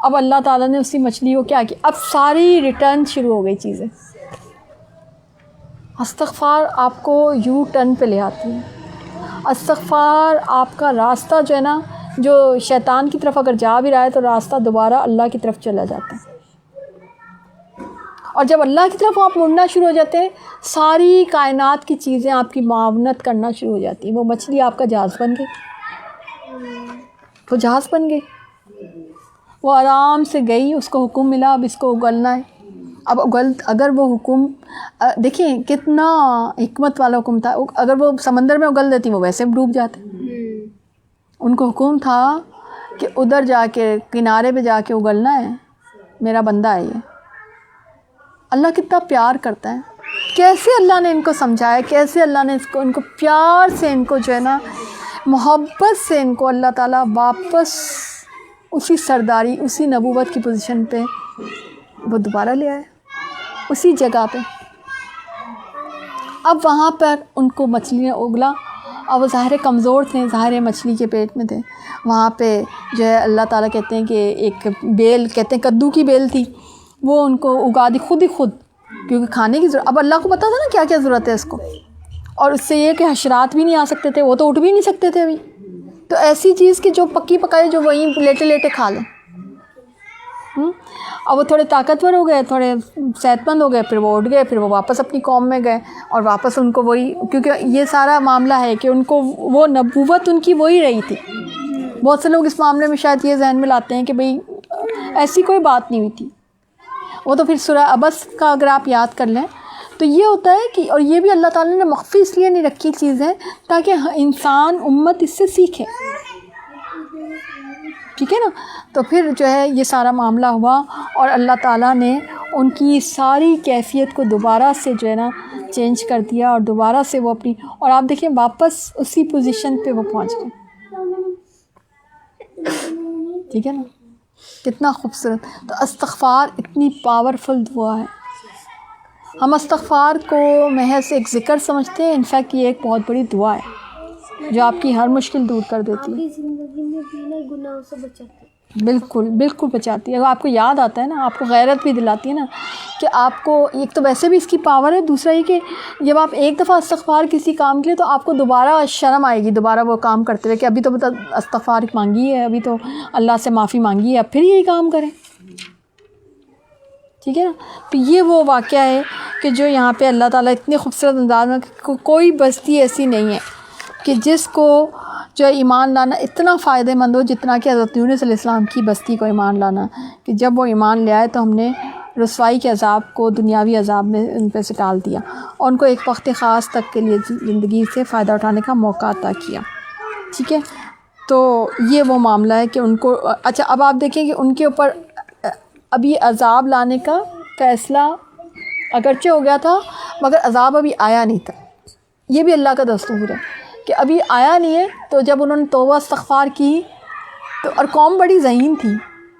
اب اللہ تعالیٰ نے اسی مچھلی کو کیا کیا, اب ساری ریٹرن شروع ہو گئی چیزیں. استغفار آپ کو یو ٹرن پہ لے آتی ہے. استغفار آپ کا راستہ جو ہے نا, جو شیطان کی طرف اگر جا بھی رہا ہے تو راستہ دوبارہ اللہ کی طرف چلا جاتا ہے. اور جب اللہ کی طرف آپ مڑنا شروع ہو جاتے ہیں, ساری کائنات کی چیزیں آپ کی معاونت کرنا شروع ہو جاتی ہیں. وہ مچھلی آپ کا جہاز بن گئی, وہ جہاز بن گئی, وہ آرام سے گئی, اس کو حکم ملا اب اس کو اگلنا ہے. اب اگر وہ حکم دیکھیں کتنا حکمت والا حکم تھا, اگر وہ سمندر میں اگل دیتی وہ ویسے ڈوب جاتے. ان کو حکم تھا کہ ادھر جا کے کنارے پہ جا کے اگلنا ہے, میرا بندہ ہے یہ. اللہ کتنا پیار کرتا ہے, کیسے اللہ نے ان کو سمجھایا, کیسے اللہ نے ان کو پیار سے ان کو جو ہے نا محبت سے ان کو اللہ تعالیٰ واپس اسی سرداری اسی نبوت کی پوزیشن پہ وہ دوبارہ لے آئے, اسی جگہ پہ. اب وہاں پر ان کو مچھلی نے اگلا, اور وہ ظاہر کمزور تھے, ظاہر مچھلی کے پیٹ میں تھے. وہاں پہ جو ہے اللہ تعالیٰ کہتے ہیں کہ ایک بیل, کہتے ہیں کدو کی بیل تھی, وہ ان کو اگا دی خود ہی خود, کیونکہ کھانے کی ضرورت. اب اللہ کو پتہ تھا نا کیا کیا ضرورت ہے اس کو, اور اس سے یہ کہ حشرات بھی نہیں آ سکتے تھے, وہ تو اٹھ بھی نہیں سکتے تھے ابھی. تو ایسی چیز کہ جو پکی پکائی جو وہیں لیٹے لیٹے کھا لیں. اور وہ تھوڑے طاقتور ہو گئے, تھوڑے صحت مند ہو گئے, پھر وہ اٹھ گئے, پھر وہ واپس اپنی قوم میں گئے, اور واپس ان کو وہی, کیونکہ یہ سارا معاملہ ہے کہ ان کو وہ نبوت ان کی وہی رہی تھی. بہت سے لوگ اس معاملے میں شاید یہ ذہن میں لاتے ہیں کہ بھئی ایسی کوئی بات نہیں ہوئی تھی. وہ تو پھر سورہ عبس کا اگر آپ یاد کر لیں تو یہ ہوتا ہے کہ, اور یہ بھی اللہ تعالیٰ نے مخفی اس لیے نہیں رکھی چیزیں تاکہ انسان امت اس سے سیکھے. ٹھیک ہے نا. تو پھر جو ہے یہ سارا معاملہ ہوا, اور اللہ تعالیٰ نے ان کی ساری کیفیت کو دوبارہ سے جو ہے نا چینج کر دیا, اور دوبارہ سے وہ اپنی, اور آپ دیکھیں واپس اسی پوزیشن پہ وہ پہنچ گئے. ٹھیک ہے نا, کتنا خوبصورت. تو استغفار اتنی پاورفل دعا ہے. ہم استغفار کو محض ایک ذکر سمجھتے ہیں, انفیکٹ یہ ایک بہت بڑی دعا ہے جو آپ کی ہر مشکل دور کر دیتی ہے. آپ کی زندگی میں بھی نا گناہوں سے بچاتی ہے. بالکل بالکل بچاتی ہے. اگر آپ کو یاد آتا ہے نا, آپ کو غیرت بھی دلاتی ہے نا کہ آپ کو ایک تو ویسے بھی اس کی پاور ہے, دوسرا یہ کہ جب آپ ایک دفعہ استغفار کسی کام کے لیے, تو آپ کو دوبارہ شرم آئے گی دوبارہ وہ کام کرتے ہوئے کہ ابھی تو استغفار مانگی ہے, ابھی تو اللہ سے معافی مانگی ہے, اب پھر یہی کام کریں. ٹھیک ہے نا. تو یہ وہ واقعہ ہے کہ جو یہاں پہ اللہ تعالیٰ اتنے خوبصورت انداز میں, کوئی بستی ایسی نہیں ہے کہ جس کو جو ایمان لانا اتنا فائدہ مند ہو جتنا کہ حضرت یونس علیہ السلام کی بستی کو ایمان لانا, کہ جب وہ ایمان لے آئے تو ہم نے رسوائی کے عذاب کو دنیاوی عذاب میں ان پہ سے ٹال دیا, اور ان کو ایک وقت خاص تک کے لیے زندگی سے فائدہ اٹھانے کا موقع عطا کیا. ٹھیک ہے. تو یہ وہ معاملہ ہے کہ ان کو, اچھا اب آپ دیکھیں کہ ان کے اوپر ابھی عذاب لانے کا فیصلہ اگرچہ ہو گیا تھا, مگر عذاب ابھی آیا نہیں تھا. یہ بھی اللہ کا دستور ہے کہ ابھی آیا نہیں ہے. تو جب انہوں نے توبہ استغفار کی تو, اور قوم بڑی ذہین تھی,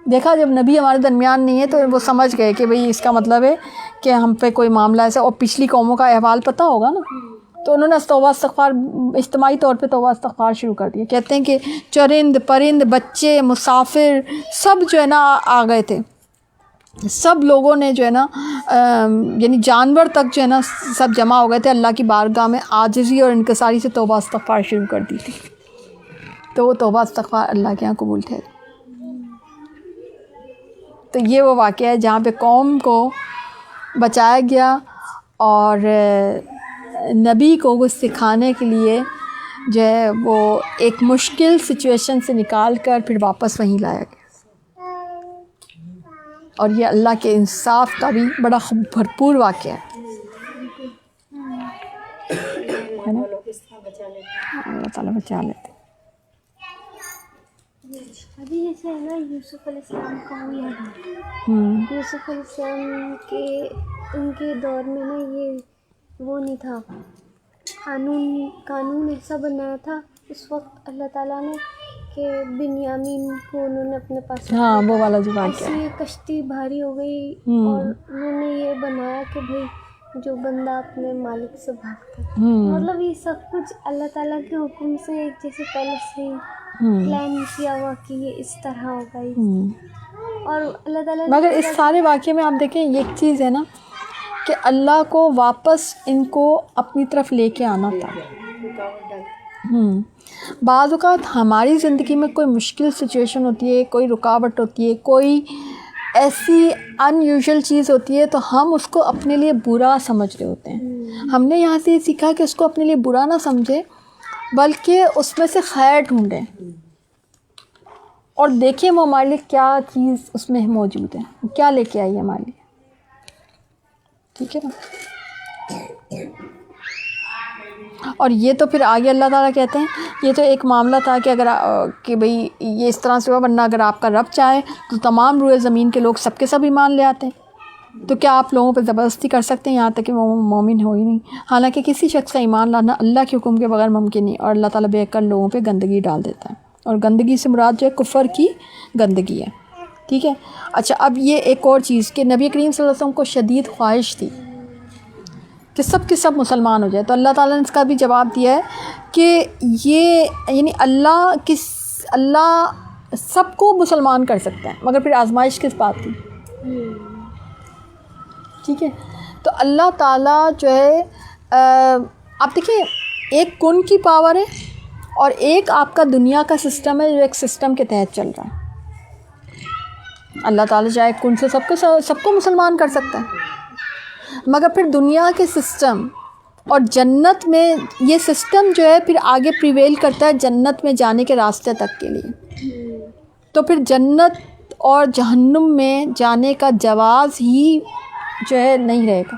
دیکھا جب نبی ہمارے درمیان نہیں ہے تو وہ سمجھ گئے کہ بھئی اس کا مطلب ہے کہ ہم پہ کوئی معاملہ ایسا, اور پچھلی قوموں کا احوال پتہ ہوگا نا, تو انہوں نے توبہ استغفار اجتماعی طور پہ توبہ استغفار شروع کر دیا. کہتے ہیں کہ چرند پرند بچے مسافر سب جو ہے نا آ گئے تھے, سب لوگوں نے جو ہے نا یعنی جانور تک جو ہے نا سب جمع ہو گئے تھے اللہ کی بارگاہ میں, عاجزی اور انکساری سے توبہ استغفار شروع کر دی تھی. تو وہ توبہ استغفار اللہ کے یہاں قبول تھے. تو یہ وہ واقعہ ہے جہاں پہ قوم کو بچایا گیا, اور نبی کو وہ سکھانے کے لیے جو ہے وہ ایک مشکل سچویشن سے نکال کر پھر واپس وہیں لایا گیا. اور یہ اللہ کے انصاف کا بھی بڑا بھرپور واقعہ ہے نا. اللہ تعالیٰ بچا لیتے. ابھی جیسے ہے نا یوسف علیہ السلام کا وہ یاد ہے, یوسف علیہ السلام کے ان کے دور میں نا یہ وہ نہیں تھا, قانون ایسا بنایا تھا اس وقت اللہ تعالیٰ نے کہ بنیامین کو انہوں نے اپنے پاس, ہاں وہ والا جو واقعہ ایسی کشتی بھاری ہو گئی, اور انہوں نے یہ بنایا کہ بھئی جو بندہ اپنے مالک سے بھاگتا ہے, مطلب یہ سب کچھ اللہ تعالیٰ کے حکم سے ایک جیسے پہلے سے پلان کیا ہوا کہ یہ اس طرح ہوگا. اور اللہ تعالیٰ مگر اس سارے واقعے میں آپ دیکھیں یہ ایک چیز ہے نا کہ اللہ کو واپس ان کو اپنی طرف لے کے آنا تھا. بعض اوقات ہماری زندگی میں کوئی مشکل سچویشن ہوتی ہے, کوئی رکاوٹ ہوتی ہے, کوئی ایسی ان یوزول چیز ہوتی ہے, تو ہم اس کو اپنے لیے برا سمجھ رہے ہوتے ہیں. ہم نے یہاں سے یہ سیکھا کہ اس کو اپنے لیے برا نہ سمجھیں, بلکہ اس میں سے خیر ڈھونڈیں اور دیکھیں وہ ہمارے لیے کیا چیز اس میں موجود ہے, کیا لے کے آئی ہے ہمارے لیے. ٹھیک ہے نا. اور یہ تو پھر آگے اللہ تعالیٰ کہتے ہیں یہ تو ایک معاملہ تھا کہ اگر کہ بھئی یہ اس طرح سے ہوا, ورنہ اگر آپ کا رب چاہے تو تمام روئے زمین کے لوگ سب کے سب ایمان لے آتے ہیں. تو کیا آپ لوگوں پہ زبردستی کر سکتے ہیں یہاں تک کہ وہ مومن ہو ہی نہیں؟ حالانکہ کسی شخص کا ایمان لانا اللہ کے حکم کے بغیر ممکن نہیں, اور اللہ تعالیٰ بے عقل لوگوں پہ گندگی ڈال دیتا ہے, اور گندگی سے مراد جو ہے کفر کی گندگی ہے. ٹھیک ہے. اچھا اب یہ ایک اور چیز کہ نبی کریم صلی اللہ علیہ وسلم کو شدید خواہش تھی کہ سب کے سب مسلمان ہو جائے, تو اللہ تعالیٰ نے اس کا بھی جواب دیا ہے کہ یہ یعنی اللہ سب کو مسلمان کر سکتا ہے, مگر پھر آزمائش کس بات کی. ٹھیک ہے. تو اللہ تعالیٰ جو ہے آپ دیکھیں ایک کن کی پاور ہے, اور ایک آپ کا دنیا کا سسٹم ہے جو ایک سسٹم کے تحت چل رہا ہے. اللہ تعالیٰ چاہے کن سے سب کو مسلمان کر سکتا ہے, مگر پھر دنیا کے سسٹم اور جنت میں یہ سسٹم جو ہے پھر آگے پریویل کرتا ہے جنت میں جانے کے راستے تک کے لیے. تو پھر جنت اور جہنم میں جانے کا جواز ہی جو ہے نہیں رہے گا,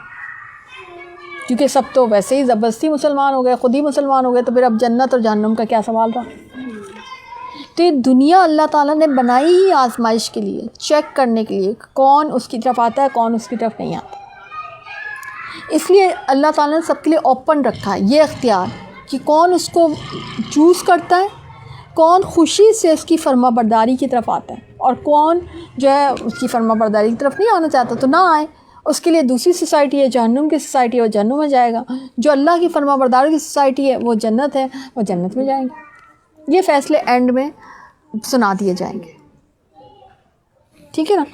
کیونکہ سب تو ویسے ہی زبردستی مسلمان ہو گئے, خود ہی مسلمان ہو گئے, تو پھر اب جنت اور جہنم کا کیا سوال رہا. تو یہ دنیا اللہ تعالیٰ نے بنائی ہی آزمائش کے لیے, چیک کرنے کے لیے کون اس کی طرف آتا ہے کون اس کی طرف نہیں آتا. اس لیے اللہ تعالیٰ نے سب کے لیے اوپن رکھا ہے یہ اختیار کہ کون اس کو چوز کرتا ہے, کون خوشی سے اس کی فرما برداری کی طرف آتا ہے اور کون جو ہے اس کی فرما برداری کی طرف نہیں آنا چاہتا تو نہ آئے. اس کے لیے دوسری سوسائٹی ہے جہنم کی سوسائٹی ہے, وہ جہنم میں جائے گا. جو اللہ کی فرما برداری کی سوسائٹی ہے وہ جنت ہے, وہ جنت میں جائیں گے. یہ فیصلے اینڈ میں سنا دیے جائیں گے, ٹھیک ہے نا.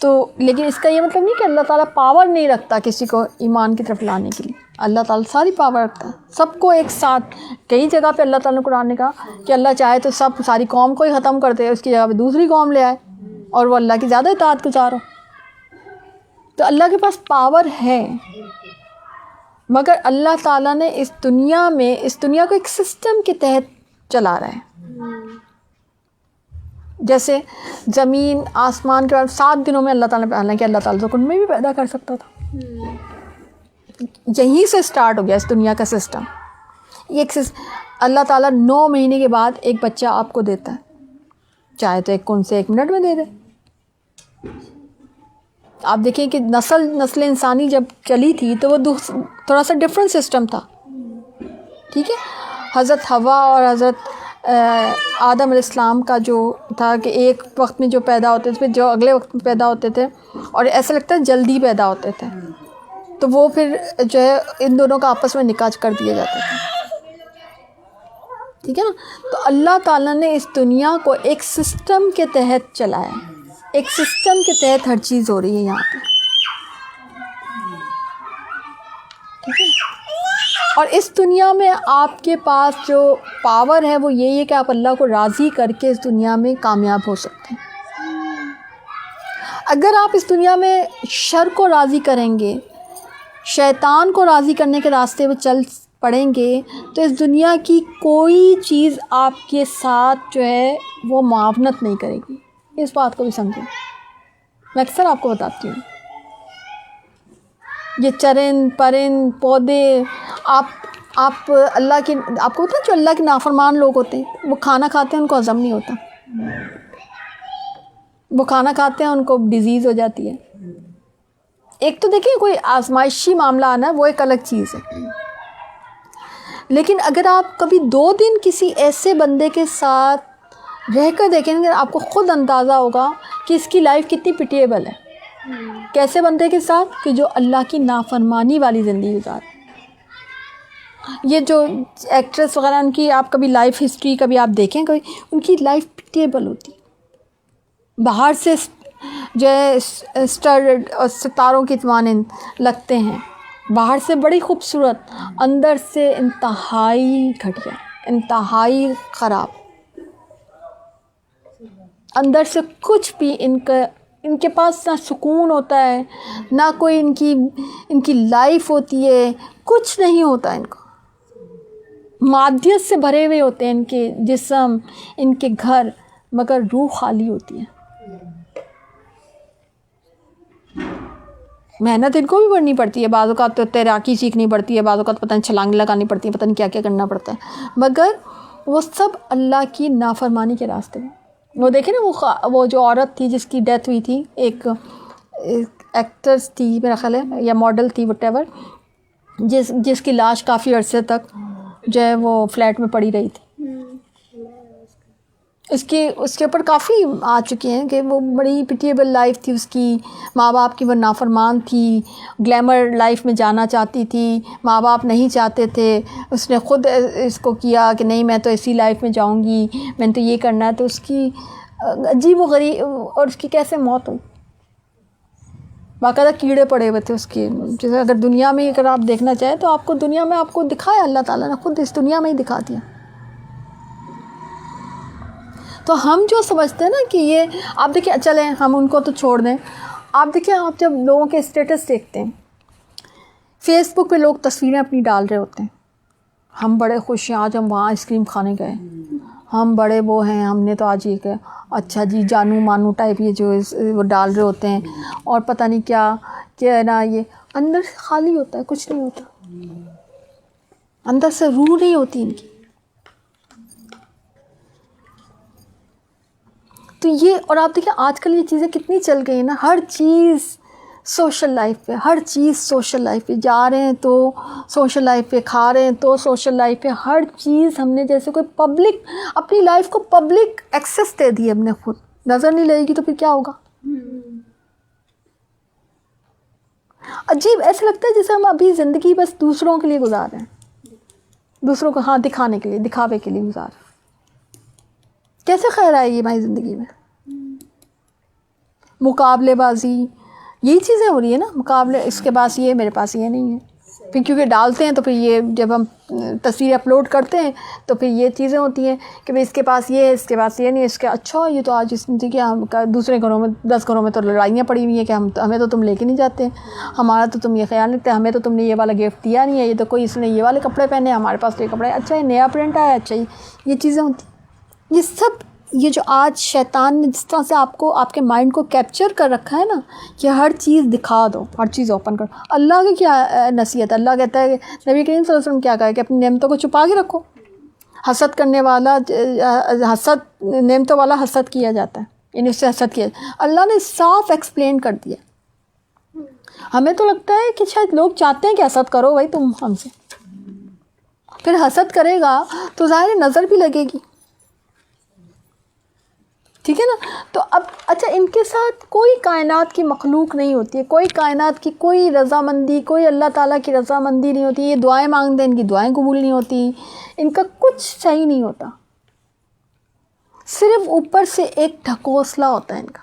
تو لیکن اس کا یہ مطلب نہیں کہ اللہ تعالیٰ پاور نہیں رکھتا کسی کو ایمان کی طرف لانے کے لیے. اللہ تعالیٰ ساری پاور رکھتا ہے سب کو ایک ساتھ. کئی جگہ پہ اللہ تعالیٰ نے قرآن نے کہا کہ اللہ چاہے تو ساری قوم کو ہی ختم کر دے, اس کی جگہ پہ دوسری قوم لے آئے اور وہ اللہ کی زیادہ اطاعت گزار ہو. تو اللہ کے پاس پاور ہے, مگر اللہ تعالیٰ نے اس دنیا کو ایک سسٹم کے تحت چلا رہا ہے. جیسے زمین آسمان کے بعد 7 دنوں میں اللہ تعالیٰ نے, حالانکہ اللہ تعالیٰ تو ان میں بھی پیدا کر سکتا تھا. یہیں سے سٹارٹ ہو گیا اس دنیا کا سسٹم. اللہ تعالیٰ 9 مہینے کے بعد ایک بچہ آپ کو دیتا ہے, چاہے تو ایک کن سے 1 منٹ میں دے دے. آپ دیکھیں کہ نسل انسانی جب چلی تھی تو وہ تھوڑا سا ڈفرینٹ سسٹم تھا, ٹھیک ہے. حضرت حوا اور حضرت آدم علیہ السلام کا جو تھا کہ ایک وقت میں جو پیدا ہوتے تھے, جو اگلے وقت میں پیدا ہوتے تھے, اور ایسا لگتا ہے جلدی پیدا ہوتے تھے, تو وہ پھر جو ہے ان دونوں کا آپس میں نکاح کر دیا جاتا تھا, ٹھیک ہے نا. تو اللہ تعالیٰ نے اس دنیا کو ایک سسٹم کے تحت چلایا, ایک سسٹم کے تحت ہر چیز ہو رہی ہے یہاں پہ, ٹھیک ہے. اور اس دنیا میں آپ کے پاس جو پاور ہے وہ یہی ہے کہ آپ اللہ کو راضی کر کے اس دنیا میں کامیاب ہو سکتے ہیں. اگر آپ اس دنیا میں شر کو راضی کریں گے, شیطان کو راضی کرنے کے راستے پہ چل پڑیں گے, تو اس دنیا کی کوئی چیز آپ کے ساتھ جو ہے وہ معاونت نہیں کرے گی. اس بات کو بھی سمجھیں. میں اکثر آپ کو بتاتی ہوں, یہ چرند پرند پودے, آپ اللہ کی, آپ کو پتہ ہے جو اللہ کے نافرمان لوگ ہوتے ہیں وہ کھانا کھاتے ہیں ان کو ہضم نہیں ہوتا, وہ کھانا کھاتے ہیں ان کو ڈیزیز ہو جاتی ہے. ایک تو دیکھیں کوئی آزمائشی معاملہ آنا ہے وہ ایک الگ چیز ہے, لیکن اگر آپ کبھی 2 دن کسی ایسے بندے کے ساتھ رہ کر دیکھیں گے آپ کو خود اندازہ ہوگا کہ اس کی لائف کتنی پٹیبل ہے. کیسے بندے کے ساتھ کہ جو اللہ کی نافرمانی والی زندگی گزار. یہ جو ایکٹریس وغیرہ ان کی آپ کبھی لائف ہسٹری کبھی آپ دیکھیں, کبھی ان کی لائف پٹیبل ہوتی. باہر سے جو ہے اسٹارڈ اور ستاروں کی مانند لگتے ہیں, باہر سے بڑی خوبصورت, اندر سے انتہائی گھٹیا, انتہائی خراب. اندر سے کچھ بھی ان کے پاس نہ سکون ہوتا ہے, نہ کوئی ان کی لائف ہوتی ہے, کچھ نہیں ہوتا ان کو. مادیت سے بھرے ہوئے ہوتے ہیں ان کے جسم, ان کے گھر, مگر روح خالی ہوتی ہے. محنت ان کو بھی پڑھنی پڑتی ہے, بعض اوقات تو تیراکی سیکھنی پڑتی ہے, بعض اوقات پتہ نہیں چھلانگ لگانی پڑتی ہے, پتہ نہیں کیا کیا کرنا پڑتا ہے, مگر وہ سب اللہ کی نافرمانی کے راستے میں. وہ دیکھیں نا وہ جو عورت تھی جس کی ڈیتھ ہوئی تھی, ایک ایکٹرس تھی میرا خیال ہے یا ماڈل تھی وٹ ایور, جس کی لاش کافی عرصے تک جو ہے وہ فلیٹ میں پڑی رہی تھی. اس کے اوپر کافی آ چکے ہیں کہ وہ بڑی پٹیبل لائف تھی اس کی, ماں باپ کی وہ نافرمان تھی, گلیمر لائف میں جانا چاہتی تھی, ماں باپ نہیں چاہتے تھے, اس نے خود اس کو کیا کہ نہیں میں تو ایسی لائف میں جاؤں گی, میں نے تو یہ کرنا ہے. تو اس کی عجیب و غریب, اور اس کی کیسے موت ہوئی, باقاعدہ کیڑے پڑے ہوئے تھے اس کے. جیسے اگر دنیا میں اگر آپ دیکھنا چاہیں تو آپ کو دنیا میں آپ کو دکھایا, اللہ تعالیٰ نے خود اس دنیا میں ہی دکھا دیا. تو ہم جو سمجھتے ہیں نا کہ یہ آپ دیکھیں, چلیں ہم ان کو تو چھوڑ دیں. آپ دیکھیں, آپ جب لوگوں کے اسٹیٹس دیکھتے ہیں, فیس بک پہ لوگ تصویریں اپنی ڈال رہے ہوتے ہیں, ہم بڑے خوش ہیں آج ہم وہاں آئس کریم کھانے گئے, ہم بڑے وہ ہیں, ہم نے تو آج یہ کہ اچھا جی جانو مانو ٹائپ یہ جو وہ ڈال رہے ہوتے ہیں, اور پتہ نہیں کیا نا, یہ اندر سے خالی ہوتا ہے, کچھ نہیں ہوتا, اندر سے روح نہیں ہوتی ان کی. تو یہ, اور آپ دیکھیں آج کل یہ چیزیں کتنی چل گئی ہیں نا, ہر چیز سوشل لائف پہ، ہر چیز سوشل لائف پہ، جا رہے ہیں تو سوشل لائف پہ، کھا رہے ہیں تو سوشل لائف پہ، ہر چیز ہم نے جیسے کوئی پبلک اپنی لائف کو پبلک ایکسیس دے دی ہم نے خود. نظر نہیں لگے گی تو پھر کیا ہوگا؟ عجیب ایسا لگتا ہے جیسے ہم ابھی زندگی بس دوسروں کے لیے گزار رہے ہیں، دوسروں کو ہاں دکھانے کے لیے، دکھاوے کے لیے گزار رہے ہیں. کیسے خیر آئے گی ہماری زندگی میں؟ مقابلے بازی، یہی چیزیں ہو رہی ہیں نا، مقابلے، اس کے پاس یہ، میرے پاس یہ نہیں ہے. پھر کیونکہ ڈالتے ہیں تو پھر یہ جب ہم تصویر اپلوڈ کرتے ہیں تو پھر یہ چیزیں ہوتی ہیں کہ بھئی اس کے پاس یہ ہے، اس کے پاس یہ نہیں ہے، اس کے اچھا یہ تو آج اس میں کہ ہم دوسرے گھروں میں 10 گھروں میں تو لڑائیاں پڑی ہوئی ہیں کہ ہمیں تو تم لے کے نہیں جاتے، ہمارا تو تم یہ خیال نہیں، ہمیں تو تم نے یہ والا گفٹ دیا نہیں ہے، یہ تو کوئی اس نے یہ والے کپڑے پہنے، ہمارے پاس تو یہ کپڑے، اچھا یہ نیا پرنٹ آیا، اچھا یہ چیزیں ہوتی ہیں. یہ سب یہ جو آج شیطان نے جس طرح سے آپ کو، آپ کے مائنڈ کو کیپچر کر رکھا ہے نا کہ ہر چیز دکھا دو، ہر چیز اوپن کرو. اللہ کی کیا نصیحت؟ اللہ کہتا ہے کہ نبی کریم صلی اللہ علیہ وسلم کیا کہا کہ اپنی نعمتوں کو چھپا کے رکھو. حسد کرنے والا، نعمتوں والا حسد کیا جاتا ہے، یعنی اس سے حسد کیا. اللہ نے صاف ایکسپلین کر دیا. ہمیں تو لگتا ہے کہ شاید لوگ چاہتے ہیں کہ حسد کرو بھائی تم ہم سے، پھر حسد کرے گا تو ظاہر نظر بھی لگے گی، ٹھیک ہے نا. تو اب اچھا ان کے ساتھ کوئی کائنات کی مخلوق نہیں ہوتی ہے، کوئی کائنات کی کوئی رضامندی، کوئی اللہ تعالیٰ کی رضامندی نہیں ہوتی. یہ دعائیں مانگتے ہیں، ان کی دعائیں قبول نہیں ہوتی، ان کا کچھ صحیح نہیں ہوتا، صرف اوپر سے ایک ڈھکوسلا ہوتا ہے ان کا.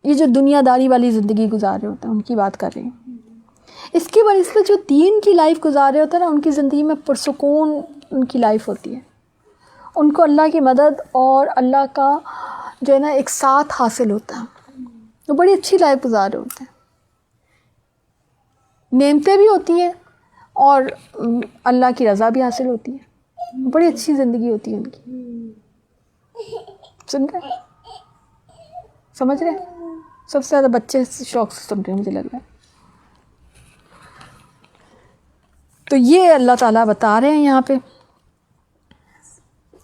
یہ جو دنیا داری والی زندگی گزار رہے ہوتے ہیں ان کی بات کر رہے ہیں. اس کی وجہ سے جو دین کی لائف گزار رہے ہوتے ہیں نا، ان کی زندگی میں پرسکون ان کی لائف ہوتی ہے. ان کو اللہ کی مدد اور اللہ کا جو ہے نا ایک ساتھ حاصل ہوتا ہے، وہ بڑی اچھی لائف گزار رہے ہوتے ہیں. نعمتیں بھی ہوتی ہیں اور اللہ کی رضا بھی حاصل ہوتی ہے، بڑی اچھی زندگی ہوتی ہے ان کی. سن رہے ہیں؟ سمجھ رہے ہیں؟ سب سے زیادہ بچے شوق سے سن رہے ہیں مجھے لگ رہا ہے. تو یہ اللہ تعالیٰ بتا رہے ہیں یہاں پہ.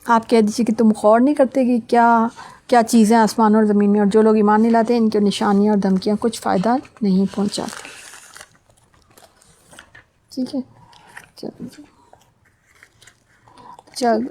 آپ کہہ دیجیے کہ تم غور نہیں کرتے کہ کیا چیزیں آسمان اور زمین میں، اور جو لوگ ایمان نہیں لاتے ان کی نشانیاں اور دھمکیاں کچھ فائدہ نہیں پہنچاتی. ٹھیک ہے، چل